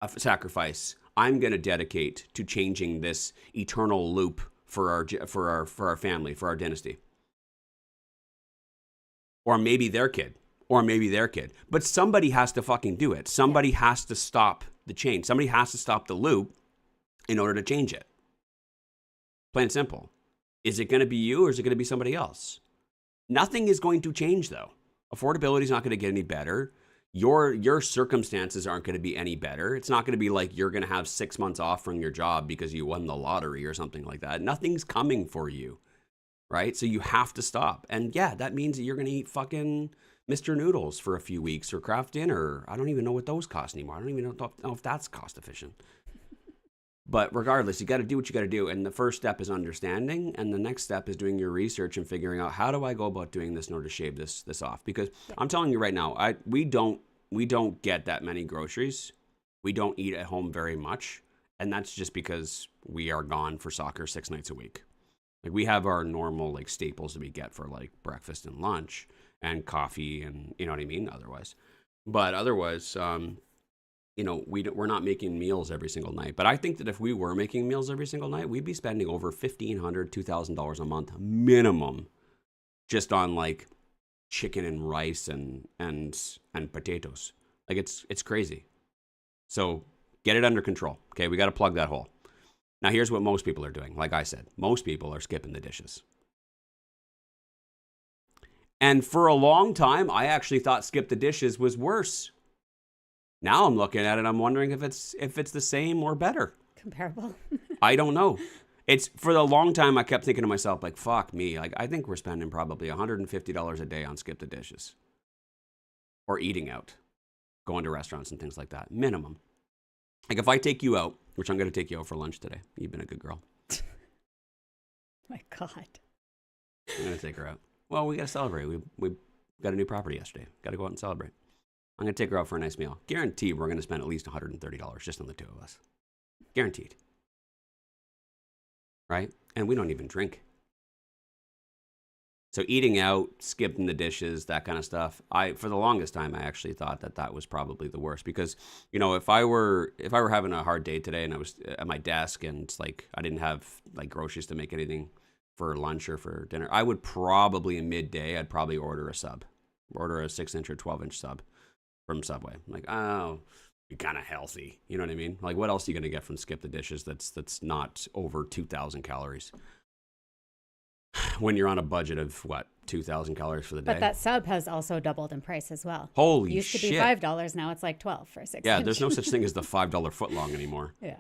a sacrifice. I'm going to dedicate to changing this eternal loop for our family, for our dynasty. Or maybe their kid. But somebody has to fucking do it. Somebody has to stop the change. Somebody has to stop the loop in order to change it. Plain and simple. Is it going to be you or is it going to be somebody else? Nothing is going to change though. Affordability is not going to get any better. Your circumstances aren't going to be any better. It's not going to be like you're going to have 6 months off from your job because you won the lottery or something like that. Nothing's coming for you, right? So you have to stop. And yeah, that means that you're going to eat fucking Mr. Noodles for a few weeks or Kraft dinner. I don't even know what those cost anymore. I don't even know if that's cost efficient. But regardless, you got to do what you got to do. And the first step is understanding. And the next step is doing your research and figuring out, how do I go about doing this in order to shave this off? Because I'm telling you right now, we don't get that many groceries. We don't eat at home very much. And that's just because we are gone for soccer 6 nights a week. Like, we have our normal like staples that we get for like breakfast and lunch and coffee, and you know what I mean? But otherwise, we're not making meals every single night. But I think that if we were making meals every single night, we'd be spending over $1,500, $2,000 a month minimum just on like chicken and rice and potatoes. Like, it's crazy. So get it under control. Okay, we got to plug that hole. Now, here's what most people are doing. Like I said, most people are skipping the dishes. And for a long time, I actually thought skip the dishes was worse. Now I'm looking at it, I'm wondering if it's the same or better. Comparable. I don't know. It's for a long time I kept thinking to myself, like, fuck me. Like, I think we're spending probably $150 a day on skip the dishes. Or eating out. Going to restaurants and things like that. Minimum. Like, if I take you out, which I'm going to take you out for lunch today. You've been a good girl. My God. I'm going to take her out. Well, we got to celebrate. We got a new property yesterday. Got to go out and celebrate. I'm going to take her out for a nice meal. Guaranteed we're going to spend at least $130 just on the two of us. Guaranteed. Right? And we don't even drink. So eating out, skipping the dishes, that kind of stuff. For the longest time, I actually thought that was probably the worst, because, if I were having a hard day today and I was at my desk and it's like I didn't have like groceries to make anything for lunch or for dinner, I would probably in midday, I'd probably order a 6-inch or 12-inch sub from Subway. I'm like, oh, you're kind of healthy. You know what I mean? Like, what else are you going to get from skip the dishes that's not over 2,000 calories? When you're on a budget of, 2,000 calories for the day? But that sub has also doubled in price as well. Holy shit. Used to be $5, now it's like $12 for a 6-inch. Yeah, there's no such thing as the $5 footlong anymore. Yeah.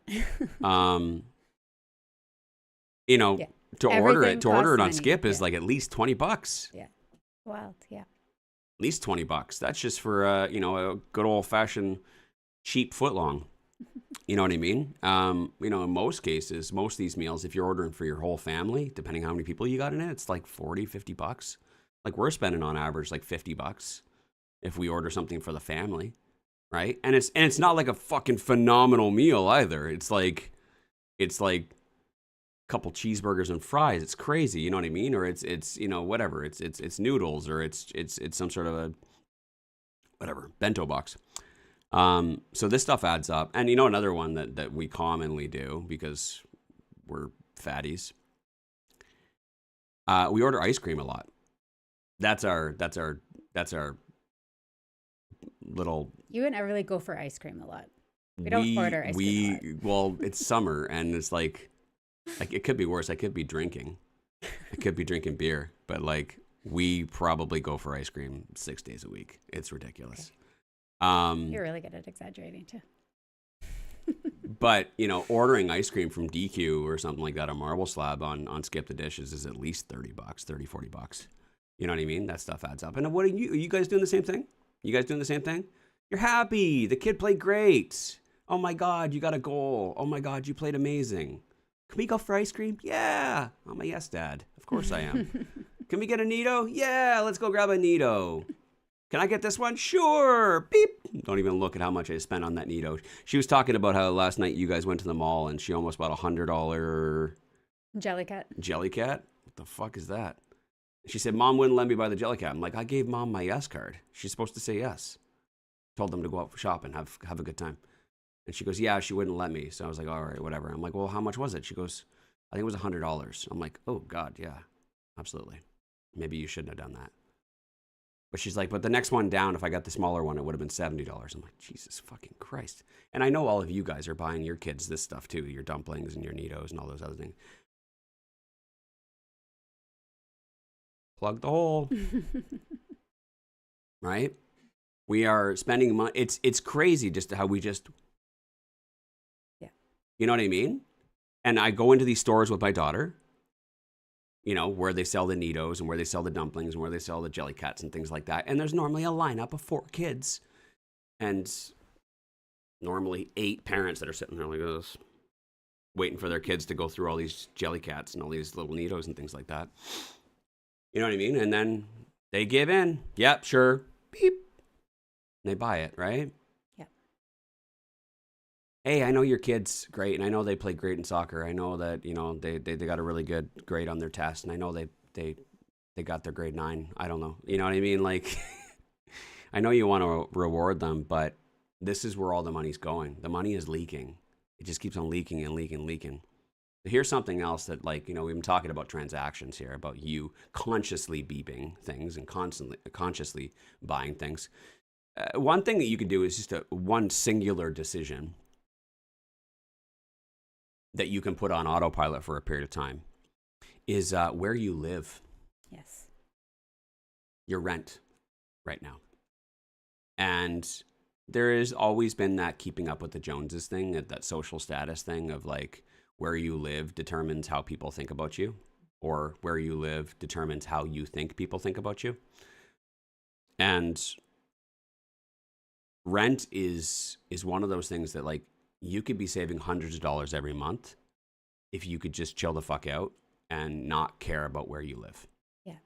To order it on money. Skip is like at least $20. Yeah. Wild, yeah. At least $20. That's just for a good old fashioned cheap footlong. You know what I mean? In most cases, most of these meals, if you're ordering for your whole family, depending how many people you got in it, it's like $40, $50. Like, we're spending on average like $50 if we order something for the family, right? And it's not like a fucking phenomenal meal either. It's like a couple cheeseburgers and fries. It's crazy, you know what I mean? Or it's whatever. It's noodles, or it's some sort of a whatever bento box. So this stuff adds up. And another one that we commonly do, because we're fatties, we order ice cream a lot. That's our little. You and Everly go for ice cream a lot. We don't order ice cream a lot. Well, it's summer, and it's like it could be worse. I could be drinking. I could be drinking beer, but like, we probably go for ice cream 6 days a week. It's ridiculous. Okay. You're really good at exaggerating too. But, ordering ice cream from DQ or something like that, a Marble Slab on Skip the Dishes, is at least $30, $40. You know what I mean? That stuff adds up. And what are you guys doing the same thing? You guys doing the same thing? You're happy. The kid played great. Oh my God, you got a goal. Oh my God, you played amazing. Can we go for ice cream? Yeah. I'm a yes, Dad. Of course I am. Can we get a Nito? Yeah, let's go grab a Nito. Can I get this one? Sure. Beep. Don't even look at how much I spent on that Nito. She was talking about how last night you guys went to the mall and she almost bought $100 Jellycat. Jellycat? What the fuck is that? She said, Mom wouldn't let me buy the Jellycat. I'm like, I gave Mom my yes card. She's supposed to say yes. Told them to go out for shopping, have a good time. And she goes, yeah, she wouldn't let me. So I was like, all right, whatever. I'm like, well, how much was it? She goes, I think it was $100. I'm like, oh God, yeah, absolutely. Maybe you shouldn't have done that. But she's like, but the next one down, if I got the smaller one, it would have been $70. I'm like, Jesus fucking Christ. And I know all of you guys are buying your kids this stuff too, your dumplings and your Nitos and all those other things. Plug the hole. Right? We are spending money. It's crazy just how we just, yeah. You know what I mean? And I go into these stores with my daughter, where they sell the Nitos and where they sell the dumplings and where they sell the Jellycats and things like that. And there's normally a lineup of 4 kids and normally 8 parents that are sitting there like this. waiting for their kids to go through all these Jellycats and all these little Neatos and things like that. You know what I mean? And then they give in. Yep, sure. Beep. And they buy it, right? Yeah. Hey, I know your kid's great, and I know they play great in soccer. I know that, you know, they got a really good grade on their test, and I know they got their grade 9. I don't know. You know what I mean? Like, I know you want to reward them, but this is where all the money's going. The money is leaking. It just keeps on leaking and leaking and leaking. Here's something else that, like, you know, we've been talking about transactions here, about you consciously beeping things and consciously buying things. One thing that you can do is just one singular decision that you can put on autopilot for a period of time is where you live. Yes. Your rent right now. And there has always been that keeping up with the Joneses thing, that social status thing of like where you live determines how people think about you, or where you live determines how you think people think about you. And rent is one of those things that, like, you could be saving hundreds of dollars every month if you could just chill the fuck out and not care about where you live. Yeah.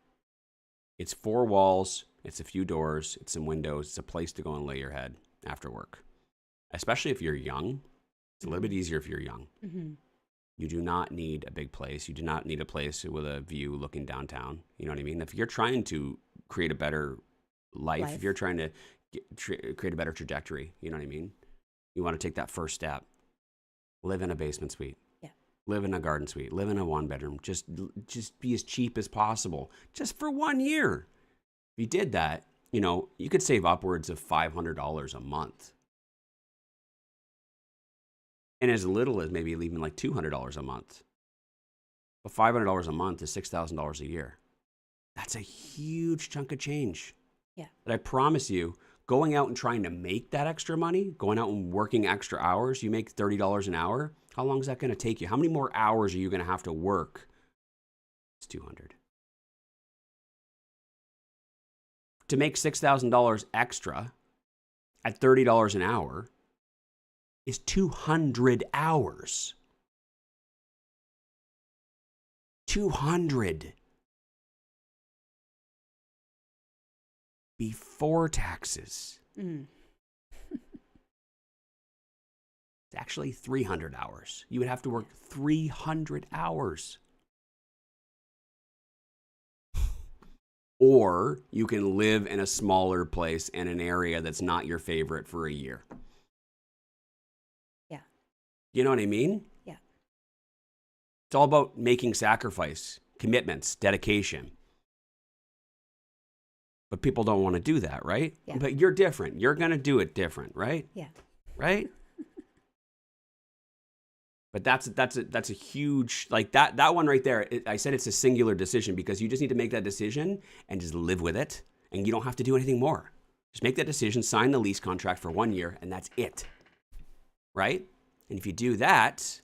It's 4 walls, it's a few doors, it's some windows, it's a place to go and lay your head after work. Especially if you're young. It's a little bit easier if you're young. Mm-hmm. You do not need a big place. You do not need a place with a view looking downtown. You know what I mean? If you're trying to create a better life. If you're trying to create a better trajectory, you know what I mean? You want to take that first step. Live in a basement suite. Yeah. Live in a garden suite. Live in a 1-bedroom. Just be as cheap as possible. Just for 1 year. If you did that, you know, you could save upwards of $500 a month. And as little as maybe even like $200 a month. But $500 a month is $6,000 a year. That's a huge chunk of change. Yeah. But I promise you, going out and trying to make that extra money, going out and working extra hours, you make $30 an hour. How long is that going to take you? How many more hours are you going to have to work? It's 200. To make $6,000 extra at $30 an hour is 200 hours. 200. Before taxes. Mm. It's actually 300 hours. You would have to work 300 hours. Or you can live in a smaller place in an area that's not your favorite for a year. Yeah. You know what I mean? Yeah. It's all about making sacrifice, commitments, dedication. But people don't want to do that, right? Yeah. But you're different. You're going to do it different, right? Yeah. Right? But that's a huge, like that one right there. I said it's a singular decision because you just need to make that decision and just live with it. And you don't have to do anything more. Just make that decision, sign the lease contract for 1 year, and that's it. Right? And if you do that,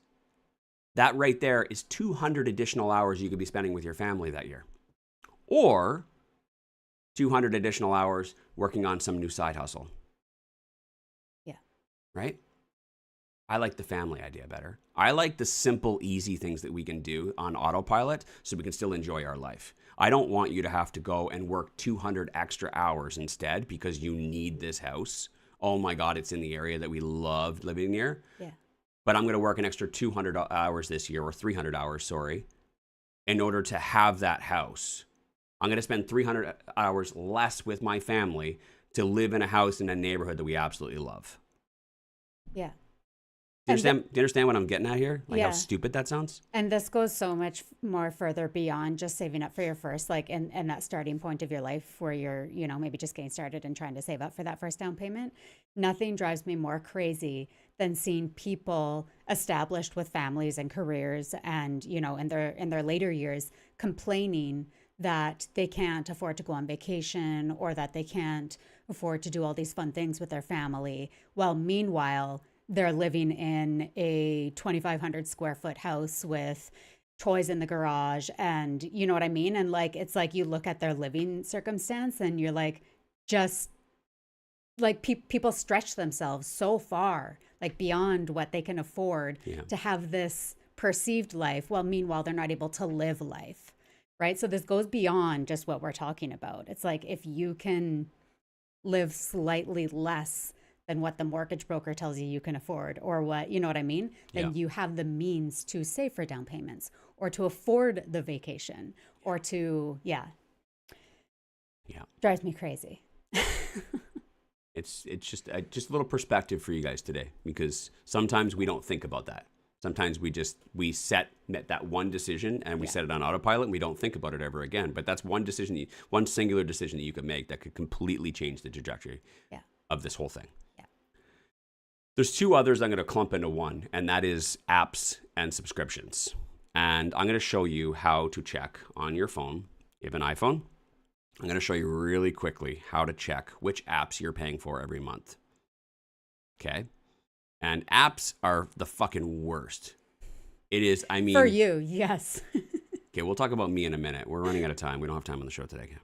that right there is 200 additional hours you could be spending with your family that year. Or 200 additional hours working on some new side hustle. Yeah. Right? I like the family idea better. I like the simple, easy things that we can do on autopilot so we can still enjoy our life. I don't want you to have to go and work 200 extra hours instead because you need this house. Oh my God, it's in the area that we love living near. Yeah. But I'm going to work an extra 200 hours this year, or 300 hours, sorry, in order to have that house. I'm going to spend 300 hours less with my family to live in a house in a neighborhood that we absolutely love. Yeah. Do you understand what I'm getting at here? Like how stupid that sounds? And this goes so much more further beyond just saving up for your first, like, and that starting point of your life where you're, you know, maybe just getting started and trying to save up for that first down payment. Nothing drives me more crazy than seeing people established with families and careers and, you know, in their later years complaining that they can't afford to go on vacation or that they can't afford to do all these fun things with their family. While meanwhile, they're living in a 2,500 square foot house with toys in the garage. And you know what I mean? And like, it's like you look at their living circumstance and you're like, just like people stretch themselves so far. like beyond what they can afford to have this perceived life. Well, meanwhile, they're not able to live life, right? So this goes beyond just what we're talking about. It's like if you can live slightly less than what the mortgage broker tells you can afford, or what, you know what I mean? Then you have the means to save for down payments, or to afford the vacation, or to, drives me crazy. It's just a little perspective for you guys today, because sometimes we don't think about that. Sometimes we set that one decision and we set it on autopilot and we don't think about it ever again. But that's one decision, one singular decision that you could make that could completely change the trajectory of this whole thing. Yeah. There's two others I'm going to clump into one, and that is apps and subscriptions. And I'm going to show you how to check on your phone. You have an iPhone. I'm going to show you really quickly how to check which apps you're paying for every month. Okay? And apps are the fucking worst. It is, I mean... For you, yes. Okay, we'll talk about me in a minute. We're running out of time. We don't have time on the show today.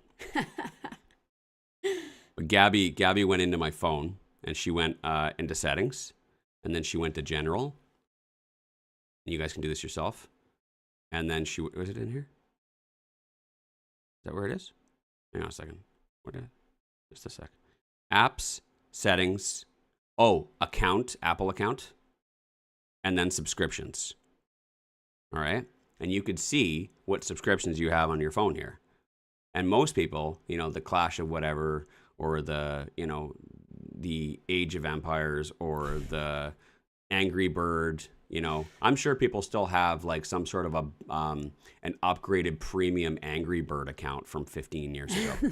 But Gabby went into my phone, and she went into settings, and then she went to general. And you guys can do this yourself. And then she... Was it in here? Is that where it is? Hang on a second. Just a sec. Apps, settings... account, Apple account, and then subscriptions. All right. And you could see what subscriptions you have on your phone here. And most people, the Clash of whatever, or the, the Age of Empires, or the Angry Bird, I'm sure people still have like some sort of an upgraded premium Angry Bird account from 15 years ago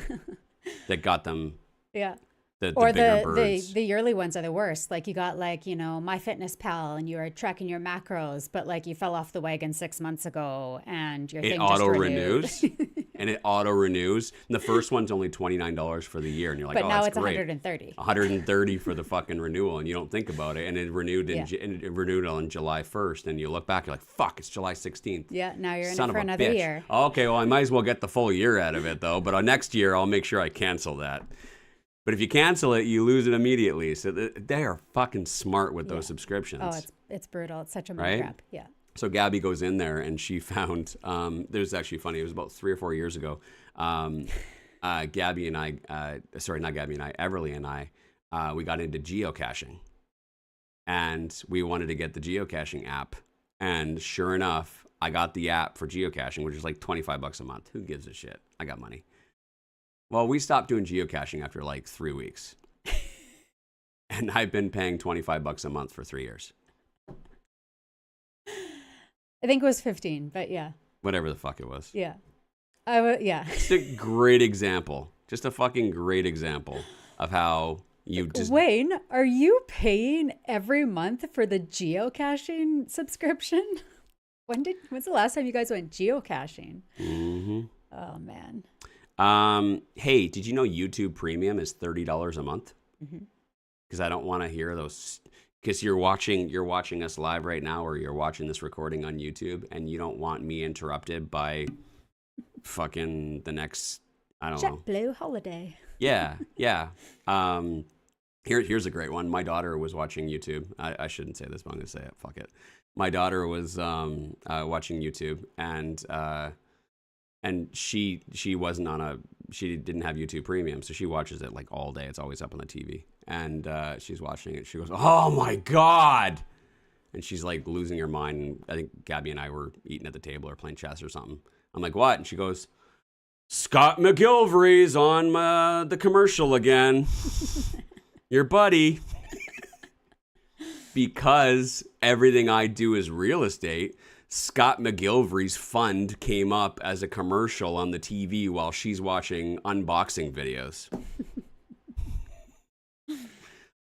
that got them. Yeah. The yearly ones are the worst. Like you got MyFitnessPal, and you are tracking your macros, but like you fell off the wagon 6 months ago, and your thing just renews. And it auto renews. And the first one's only $29 for the year, and you're like, but now that's it's great. $130 for the fucking renewal, and you don't think about it. And it renewed on July 1st, and you look back, you're like, fuck, it's July 16th. Yeah, now you're in it for another year. Okay, well I might as well get the full year out of it though. But next year I'll make sure I cancel that. But if you cancel it, you lose it immediately. So they are fucking smart with those subscriptions. Oh, it's brutal. It's such a money grab. Yeah. So Gabby goes in there and she found, there's actually funny, it was about 3 or 4 years ago. Everly and I, we got into geocaching. And we wanted to get the geocaching app. And sure enough, I got the app for geocaching, which is like $25 a month. Who gives a shit? I got money. Well, we stopped doing geocaching after like 3 weeks. And I've been paying $25 a month for 3 years. I think it was 15, but yeah. Whatever the fuck it was. Yeah. Just a great example. Just a fucking great example of how you just... Wayne, are you paying every month for the geocaching subscription? When's the last time you guys went geocaching? Mm-hmm. Oh, man. Hey, did you know YouTube Premium is $30 a month? Because I don't want to hear those. Because you're watching us live right now, or you're watching this recording on YouTube, and you don't want me interrupted by fucking the next, I don't know. JetBlue holiday. Yeah. Here's a great one. My daughter was watching YouTube. I shouldn't say this, but I'm gonna say it. Fuck it. My daughter was watching YouTube, and she didn't have YouTube Premium, so she watches it like all day. It's always up on the TV. And she's watching it. She goes, "Oh my God!" And she's like losing her mind. And I think Gabby and I were eating at the table or playing chess or something. I'm like, "What?" And she goes, "Scott McGilvery's on the commercial again. Your buddy." Because everything I do is real estate, Scott McGilvery's fund came up as a commercial on the TV while she's watching unboxing videos.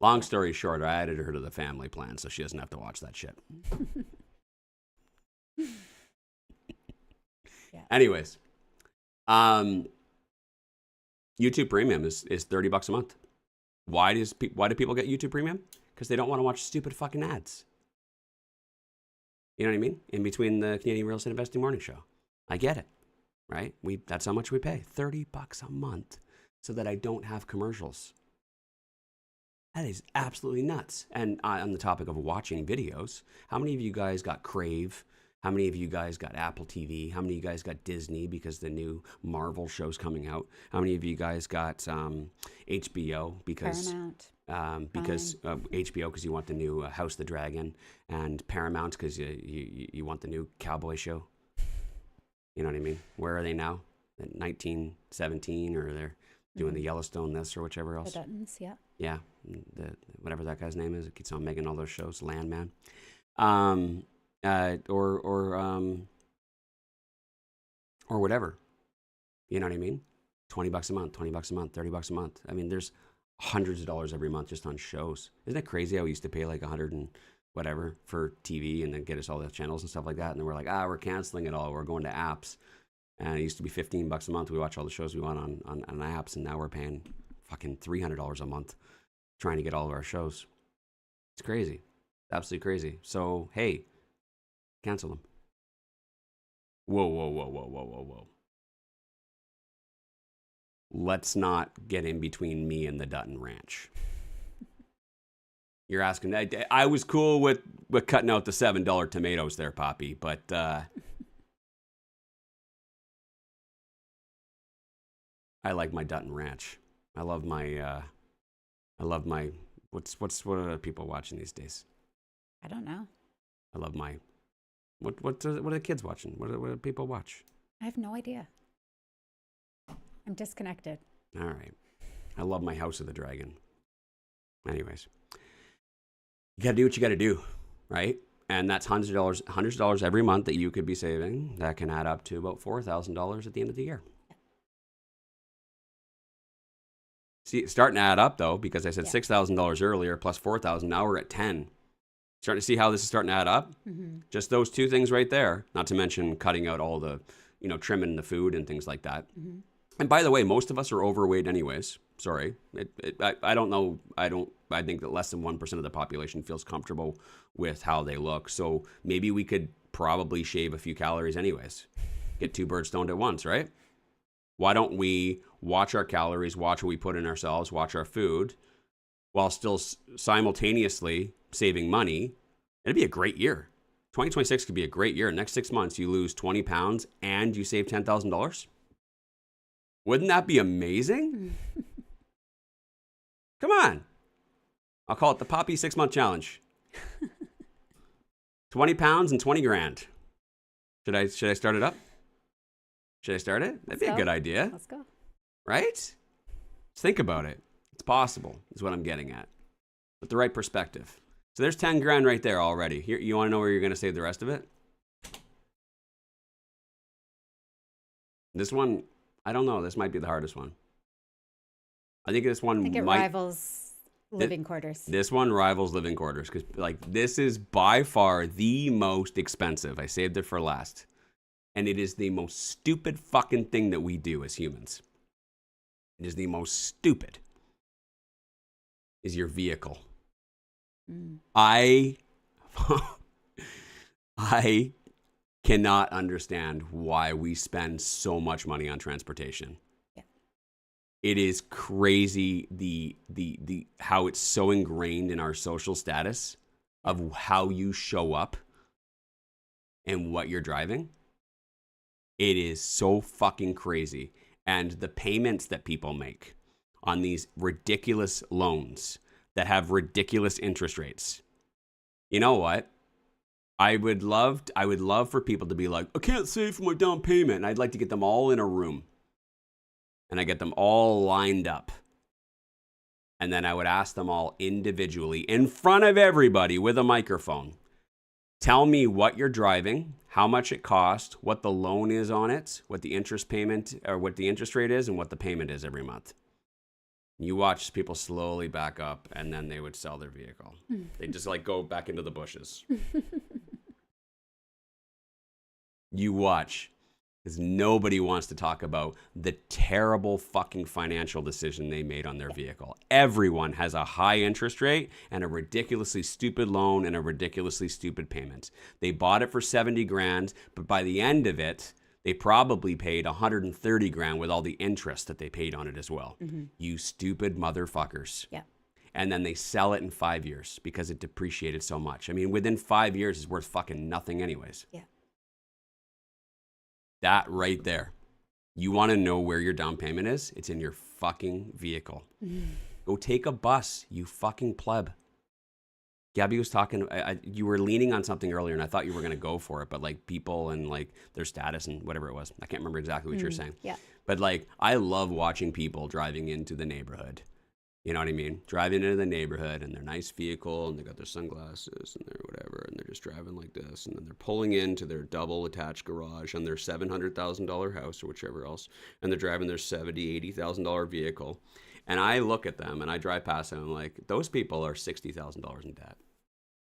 Long story short, I added her to the family plan so she doesn't have to watch that shit. Anyways, YouTube Premium is $30 a month. Why do people get YouTube Premium? Because they don't want to watch stupid fucking ads. You know what I mean? In between the Canadian Real Estate Investing Morning Show. I get it, right? That's how much we pay. $30 a month so that I don't have commercials. That is absolutely nuts. And on the topic of watching videos, how many of you guys got Crave? How many of you guys got Apple TV? How many of you guys got Disney because the new Marvel show's coming out? How many of you guys got HBO because Paramount. because HBO because you want the new House of the Dragon, and Paramount because you want the new Cowboy show? You know what I mean? Where are they now? At 1917, or they're doing the Yellowstone this or whichever else? The Duttons, yeah. Yeah, whatever that guy's name is. It keeps on making all those shows. Landman. Or whatever. You know what I mean? $20 a month, $20 a month, $30 a month. I mean, there's hundreds of dollars every month just on shows. Isn't it crazy how we used to pay like 100 and whatever for TV and then get us all the channels and stuff like that? And then we're like, we're canceling it all. We're going to apps. And it used to be $15 a month. We watch all the shows we want on apps, and now we're paying fucking $300 a month trying to get all of our shows. It's crazy. Absolutely crazy. So, hey, cancel them. Whoa. Let's not get in between me and the Dutton Ranch. You're asking, I was cool with cutting out the $7 tomatoes there, Poppy, but I like my Dutton Ranch. I love my what are people watching these days? I don't know. I love my what are the kids watching? What do people watch? I have no idea. I'm disconnected. All right. I love my House of the Dragon. Anyways, you gotta do what you gotta do, right? And that's hundreds of dollars every month that you could be saving. That can add up to about $4,000 at the end of the year. See, it's starting to add up though, because I said $6,000 earlier plus $4,000. Now we're at 10. Starting to see how this is starting to add up. Mm-hmm. Just those two things right there. Not to mention cutting out all the, trimming the food and things like that. Mm-hmm. And by the way, most of us are overweight anyways. Sorry, I don't know. I think that less than 1% of the population feels comfortable with how they look. So maybe we could probably shave a few calories anyways. Get two birds stoned at once, right? Why don't we watch our calories, watch what we put in ourselves, watch our food, while still simultaneously saving money? It'd be a great year. 2026 could be a great year. Next 6 months, you lose 20 pounds and you save $10,000. Wouldn't that be amazing? Come on. I'll call it the Poppy 6-month challenge. 20 pounds and 20 grand. Should I start it up? Should I start it? That'd be a good idea. Let's go. Right? Let's think about it. It's possible, is what I'm getting at. With the right perspective. So there's 10 grand right there already. Here, you want to know where you're going to save the rest of it? This one, I don't know. This might be the hardest one. I think this one rivals living quarters. This one rivals living quarters because, this is by far the most expensive. I saved it for last. And it is the most stupid fucking thing that we do as humans. It is the most stupid. Is your vehicle. I cannot understand why we spend so much money on transportation. Yeah. It is crazy the how it's so ingrained in our social status of how you show up and what you're driving. It is so fucking crazy. And the payments that people make on these ridiculous loans that have ridiculous interest rates. You know what? I would love for people to be like, I can't save for my down payment. And I'd like to get them all in a room. And I get them all lined up. And then I would ask them all individually in front of everybody with a microphone. Tell me what you're driving, how much it costs, what the loan is on it, what the interest payment or what the interest rate is, and what the payment is every month. You watch people slowly back up, and then they would sell their vehicle. They just go back into the bushes. You watch, because nobody wants to talk about the terrible fucking financial decision they made on their vehicle. Everyone has a high interest rate and a ridiculously stupid loan and a ridiculously stupid payment. They bought it for 70 grand, but by the end of it, they probably paid 130 grand with all the interest that they paid on it as well. Mm-hmm. You stupid motherfuckers. Yeah. and then they sell it in 5 years because it depreciated so much. I mean, within 5 years, it's worth fucking nothing anyways. Yeah. That right there. You want to know where your down payment is? It's in your fucking vehicle. Go take a bus, you fucking pleb. Gabby was talking, you were leaning on something earlier, and I thought you were going to go for it, but like people and like their status and whatever it was. I can't remember exactly what you were saying. Yeah. But like, I love watching people driving into the neighborhood. You know what I mean? Driving into the neighborhood in their nice vehicle, and they got their sunglasses and their whatever, and they're just driving like this, and then they're pulling into their double attached garage on their $700,000 house or whichever else, and they're driving their $70,000, $80,000 vehicle. And I look at them and I drive past them and I'm like, those people are $60,000 in debt.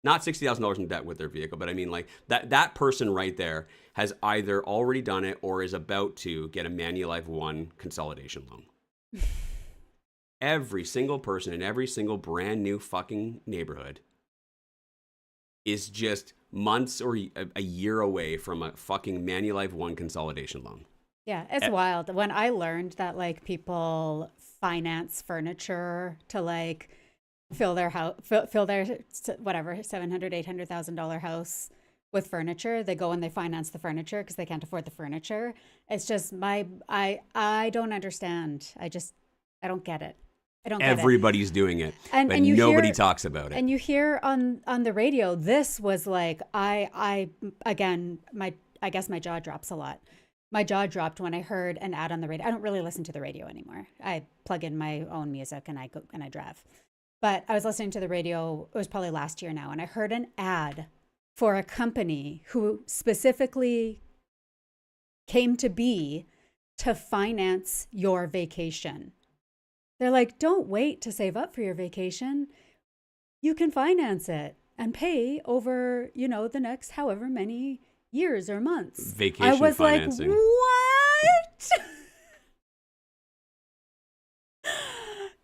Not $60,000 in debt with their vehicle, but I mean like that person right there has either already done it or is about to get a Manulife One consolidation loan. Every single person in every single brand new fucking neighborhood is just months or a year away from a fucking Manulife One consolidation loan. Yeah, it's wild. When I learned that like people finance furniture to like fill their house, fill their whatever $700,000-$800,000 house with furniture, they go and they finance the furniture because they can't afford the furniture. It's just I don't understand. I don't get it. I don't get it. Everybody's doing it, but nobody talks about it. And you hear on the radio, this was like I guess my jaw drops a lot. My jaw dropped when I heard an ad on the radio. I don't really listen to the radio anymore. I plug in my own music and I go and I drive. But I was listening to the radio, it was probably last year now, and I heard an ad for a company who specifically came to be to finance your vacation. They're like, don't wait to save up for your vacation. You can finance it and pay over, the next however many years or months. Vacation I was financing. like, what?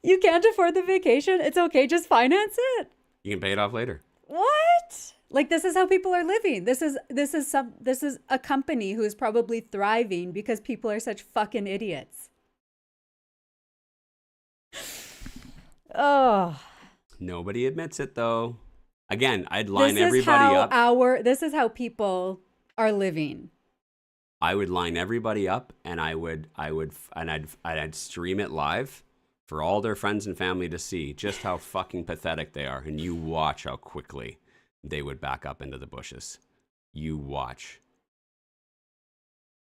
You can't afford the vacation? It's okay, just finance it. You can pay it off later. What? Like, this is how people are living. This is a company who is probably thriving because people are such fucking idiots. Oh. Nobody admits it though. Again, I'd line everybody up. This is how people are living. I would line everybody up, and I'd stream it live for all their friends and family to see just how fucking pathetic they are. And you watch how quickly they would back up into the bushes. You watch.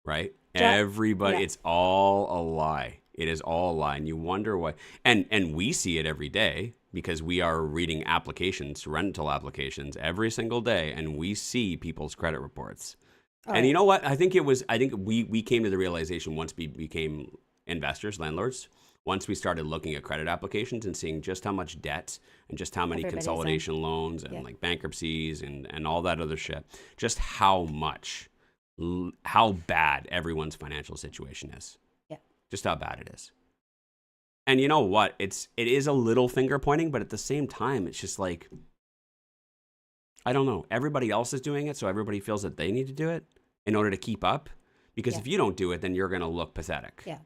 Right? Everybody, yeah. It's all a lie. It is all a lie. And you wonder why. And we see it every day because we are reading applications, rental applications every single day, and we see people's credit reports. Oh. And you know what? I think we came to the realization once we became investors, landlords, once we started looking at credit applications and seeing just how much debt and just how many consolidation loans and like bankruptcies and all that other shit, just how bad everyone's financial situation is. Yeah. Just how bad it is. And you know what? It is a little finger pointing, but at the same time, it's just like, I don't know. Everybody else is doing it, so everybody feels that they need to do it in order to keep up. Because if you don't do it, then you're going to look pathetic. Yeah.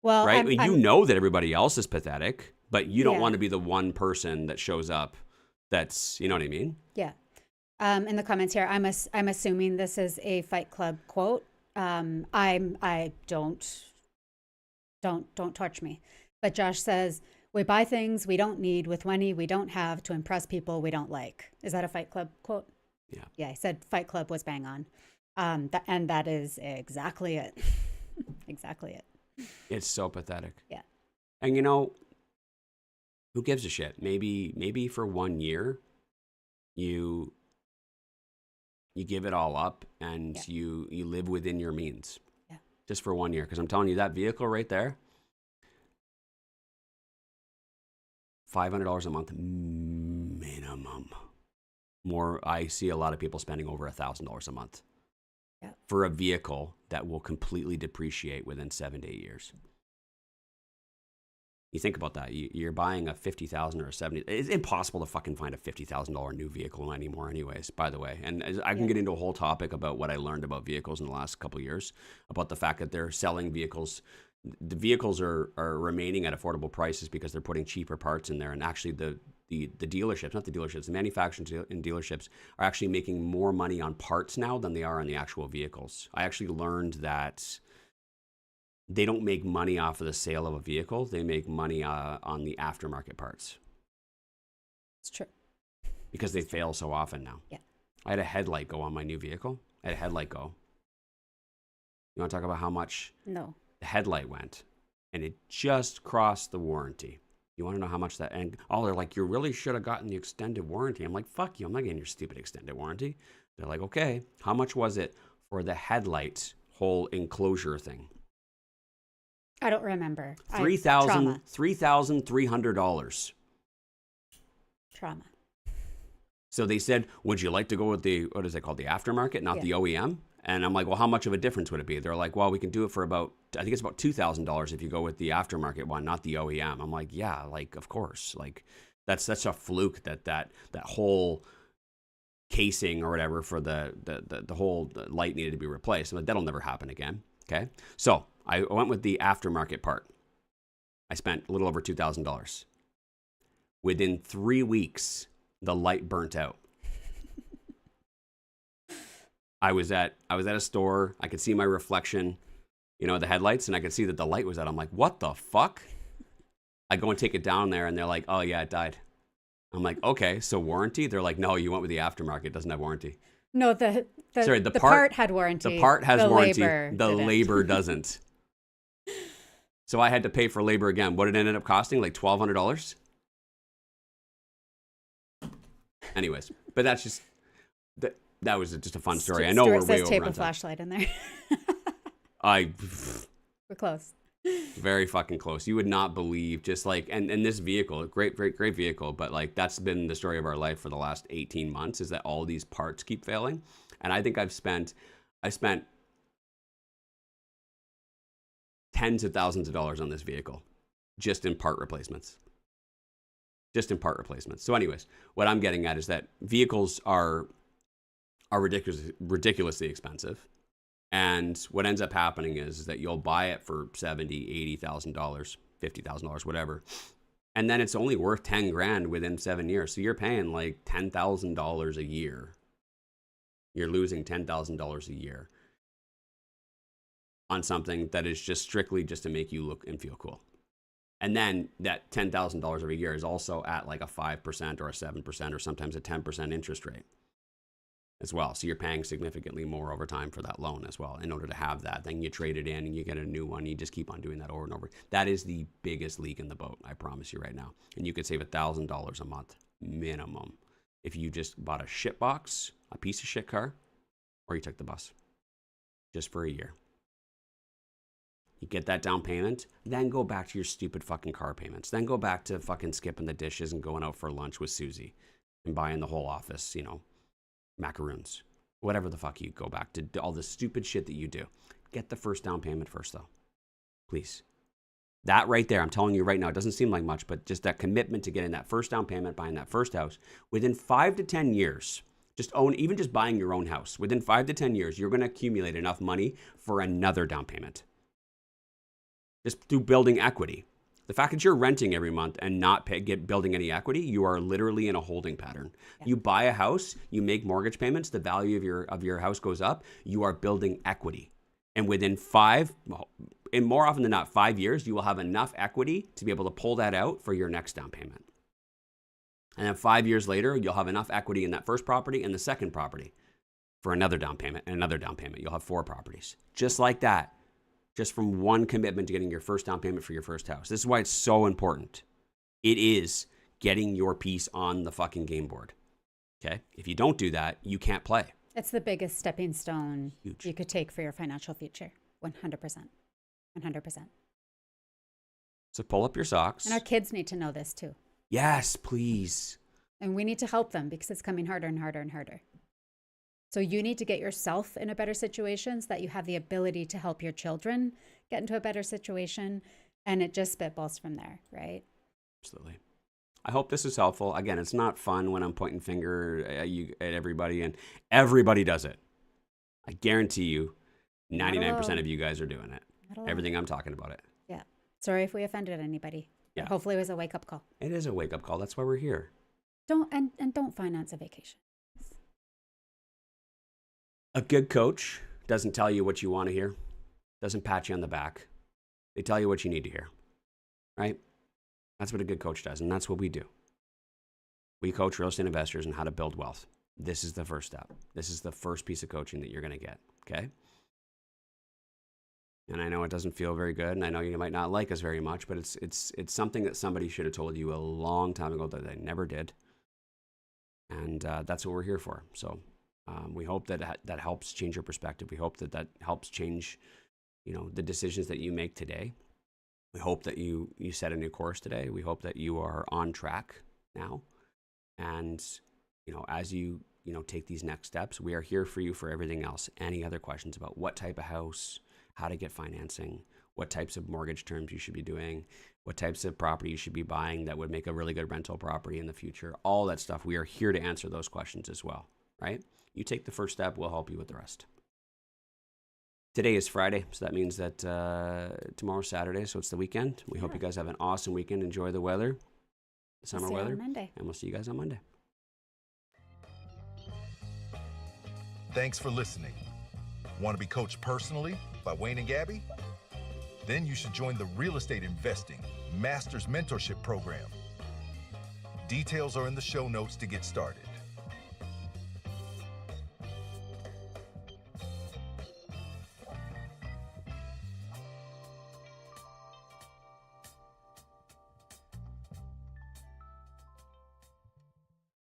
Well, right? You know that everybody else is pathetic, but you don't want to be the one person that shows up that's, you know what I mean? Yeah. In the comments here, I'm assuming this is a Fight Club quote. I don't torch me. But Josh says, we buy things we don't need with money we don't have to impress people we don't like. Is that a Fight Club quote? Yeah. Yeah, I said Fight Club was bang on. And that is exactly it. Exactly it. It's so pathetic. Yeah. And who gives a shit? Maybe for 1 year, you give it all up and you live within your means. Yeah. Just for 1 year. Because I'm telling you, that vehicle right there, $500 a month minimum. More, I see a lot of people spending over $1,000 a month for a vehicle that will completely depreciate within 7 to 8 years. You think about that. You're buying a $50,000 or a $70,000. It's impossible to fucking find a $50,000 new vehicle anymore anyways, by the way. And I can get into a whole topic about what I learned about vehicles in the last couple of years, about the fact that they're selling vehicles the vehicles are remaining at affordable prices because they're putting cheaper parts in there. And actually the dealerships, not the dealerships, the manufacturers and dealerships are actually making more money on parts now than they are on the actual vehicles. I actually learned that they don't make money off of the sale of a vehicle. They make money on the aftermarket parts. It's true. Because they fail so often now. Yeah. I had a headlight go on my new vehicle. I had a headlight go. You want to talk about how much No. the headlight went? And it just crossed the warranty. You want to know how much that? And they're like, you really should have gotten the extended warranty. I'm like, fuck you. I'm not getting your stupid extended warranty. They're like, okay, how much was it for the headlight whole enclosure thing? I don't remember. $3,300. Trauma. So they said, would you like to go with the, what is it called, the aftermarket, not the OEM? And I'm like, well, how much of a difference would it be? They're like, well, we can do it for about, I think it's about $2,000 if you go with the aftermarket one, not the OEM. I'm like, yeah, like, of course. Like, that's such a fluke that whole casing or whatever for the whole light needed to be replaced. I'm like, that'll never happen again. Okay. So I went with the aftermarket part. I spent a little over $2,000. Within 3 weeks, the light burnt out. I was at a store. I could see my reflection, the headlights, and I could see that the light was out. I'm like, what the fuck? I go and take it down there, and they're like, oh yeah, it died. I'm like, okay, so warranty? They're like, no, you went with the aftermarket. It doesn't have warranty. No, the part had warranty. The part has warranty. The didn't. labor doesn't. So I had to pay for labor again. What it ended up costing? Like $1,200. Anyways, but that's just that was just a fun story. I know we're way over tape on a time. Flashlight in there. We're close. Very fucking close. You would not believe, just like, and this vehicle, great vehicle, but like that's been the story of our life for the last 18 months, is that all these parts keep failing. And I think I spent tens of thousands of dollars on this vehicle just in part replacements. So anyways, what I'm getting at is that vehicles are ridiculously expensive. And what ends up happening is that you'll buy it for $70,000, $80,000, $50,000, whatever. And then it's only worth 10 grand within 7 years. So you're paying like $10,000 a year. You're losing $10,000 a year on something that is just strictly just to make you look and feel cool. And then that $10,000 every year is also at like a 5% or a 7% or sometimes a 10% interest rate as well. So you're paying significantly more over time for that loan as well in order to have that. Then you trade it in and you get a new one. You just keep on doing that over and over. That is the biggest leak in the boat, I promise you right now. And you could save $1,000 a month minimum if you just bought a shit box, a piece of shit car, or you took the bus just for a year. You get that down payment, then go back to your stupid fucking car payments. Then go back to fucking skipping the dishes and going out for lunch with Susie and buying the whole office, macaroons. Whatever the fuck you go back to, all the stupid shit that you do. Get the first down payment first, though. Please. That right there, I'm telling you right now, it doesn't seem like much, but just that commitment to getting that first down payment, buying that first house, within 5 to 10 years, even just buying your own house, within 5 to 10 years, you're going to accumulate enough money for another down payment. Just through building equity. The fact that you're renting every month and not building any equity, you are literally in a holding pattern. Yeah. You buy a house, you make mortgage payments, the value of your house goes up, you are building equity. And within 5, and more often than not, 5 years, you will have enough equity to be able to pull that out for your next down payment. And then 5 years later, you'll have enough equity in that first property and the second property for another down payment and another down payment. You'll have 4 properties. Just like that. Just from one commitment to getting your first down payment for your first house. This is why it's so important. It is getting your piece on the fucking game board. Okay? If you don't do that, you can't play. It's the biggest stepping stone you could take for your financial future. 100%. 100%. So pull up your socks. And our kids need to know this too. Yes, please. And we need to help them because it's coming harder and harder and harder. So you need to get yourself in a better situation so that you have the ability to help your children get into a better situation. And it just spitballs from there, right? Absolutely. I hope this is helpful. Again, it's not fun when I'm pointing finger at everybody, and everybody does it. I guarantee you 99% of you guys are doing it. Everything I'm talking about it. Sorry if we offended anybody. Yeah. Hopefully it was a wake-up call. It is a wake-up call. That's why we're here. Don't finance a vacation. A good coach doesn't tell you what you want to hear, doesn't pat you on the back. They tell you what you need to hear, right? That's what a good coach does, and that's what we do. We coach real estate investors on how to build wealth. This is the first step. This is the first piece of coaching that you're going to get, okay? And I know it doesn't feel very good, and I know you might not like us very much, but it's something that somebody should have told you a long time ago that they never did. And that's what we're here for. So we hope that that helps change your perspective. We hope that that helps change, the decisions that you make today. We hope that you set a new course today. We hope that you are on track now. And, as you take these next steps, we are here for you for everything else. Any other questions about what type of house, how to get financing, what types of mortgage terms you should be doing, what types of property you should be buying that would make a really good rental property in the future, all that stuff. We are here to answer those questions as well, right? You take the first step, we'll help you with the rest. Today is Friday, so that means that tomorrow's Saturday, so it's the weekend. We hope you guys have an awesome weekend. Enjoy the weather, the summer weather, on Monday. And we'll see you guys on Monday. Thanks for listening. Want to be coached personally by Wayne and Gabby? Then you should join the Real Estate Investing Masters Mentorship Program. Details are in the show notes to get started.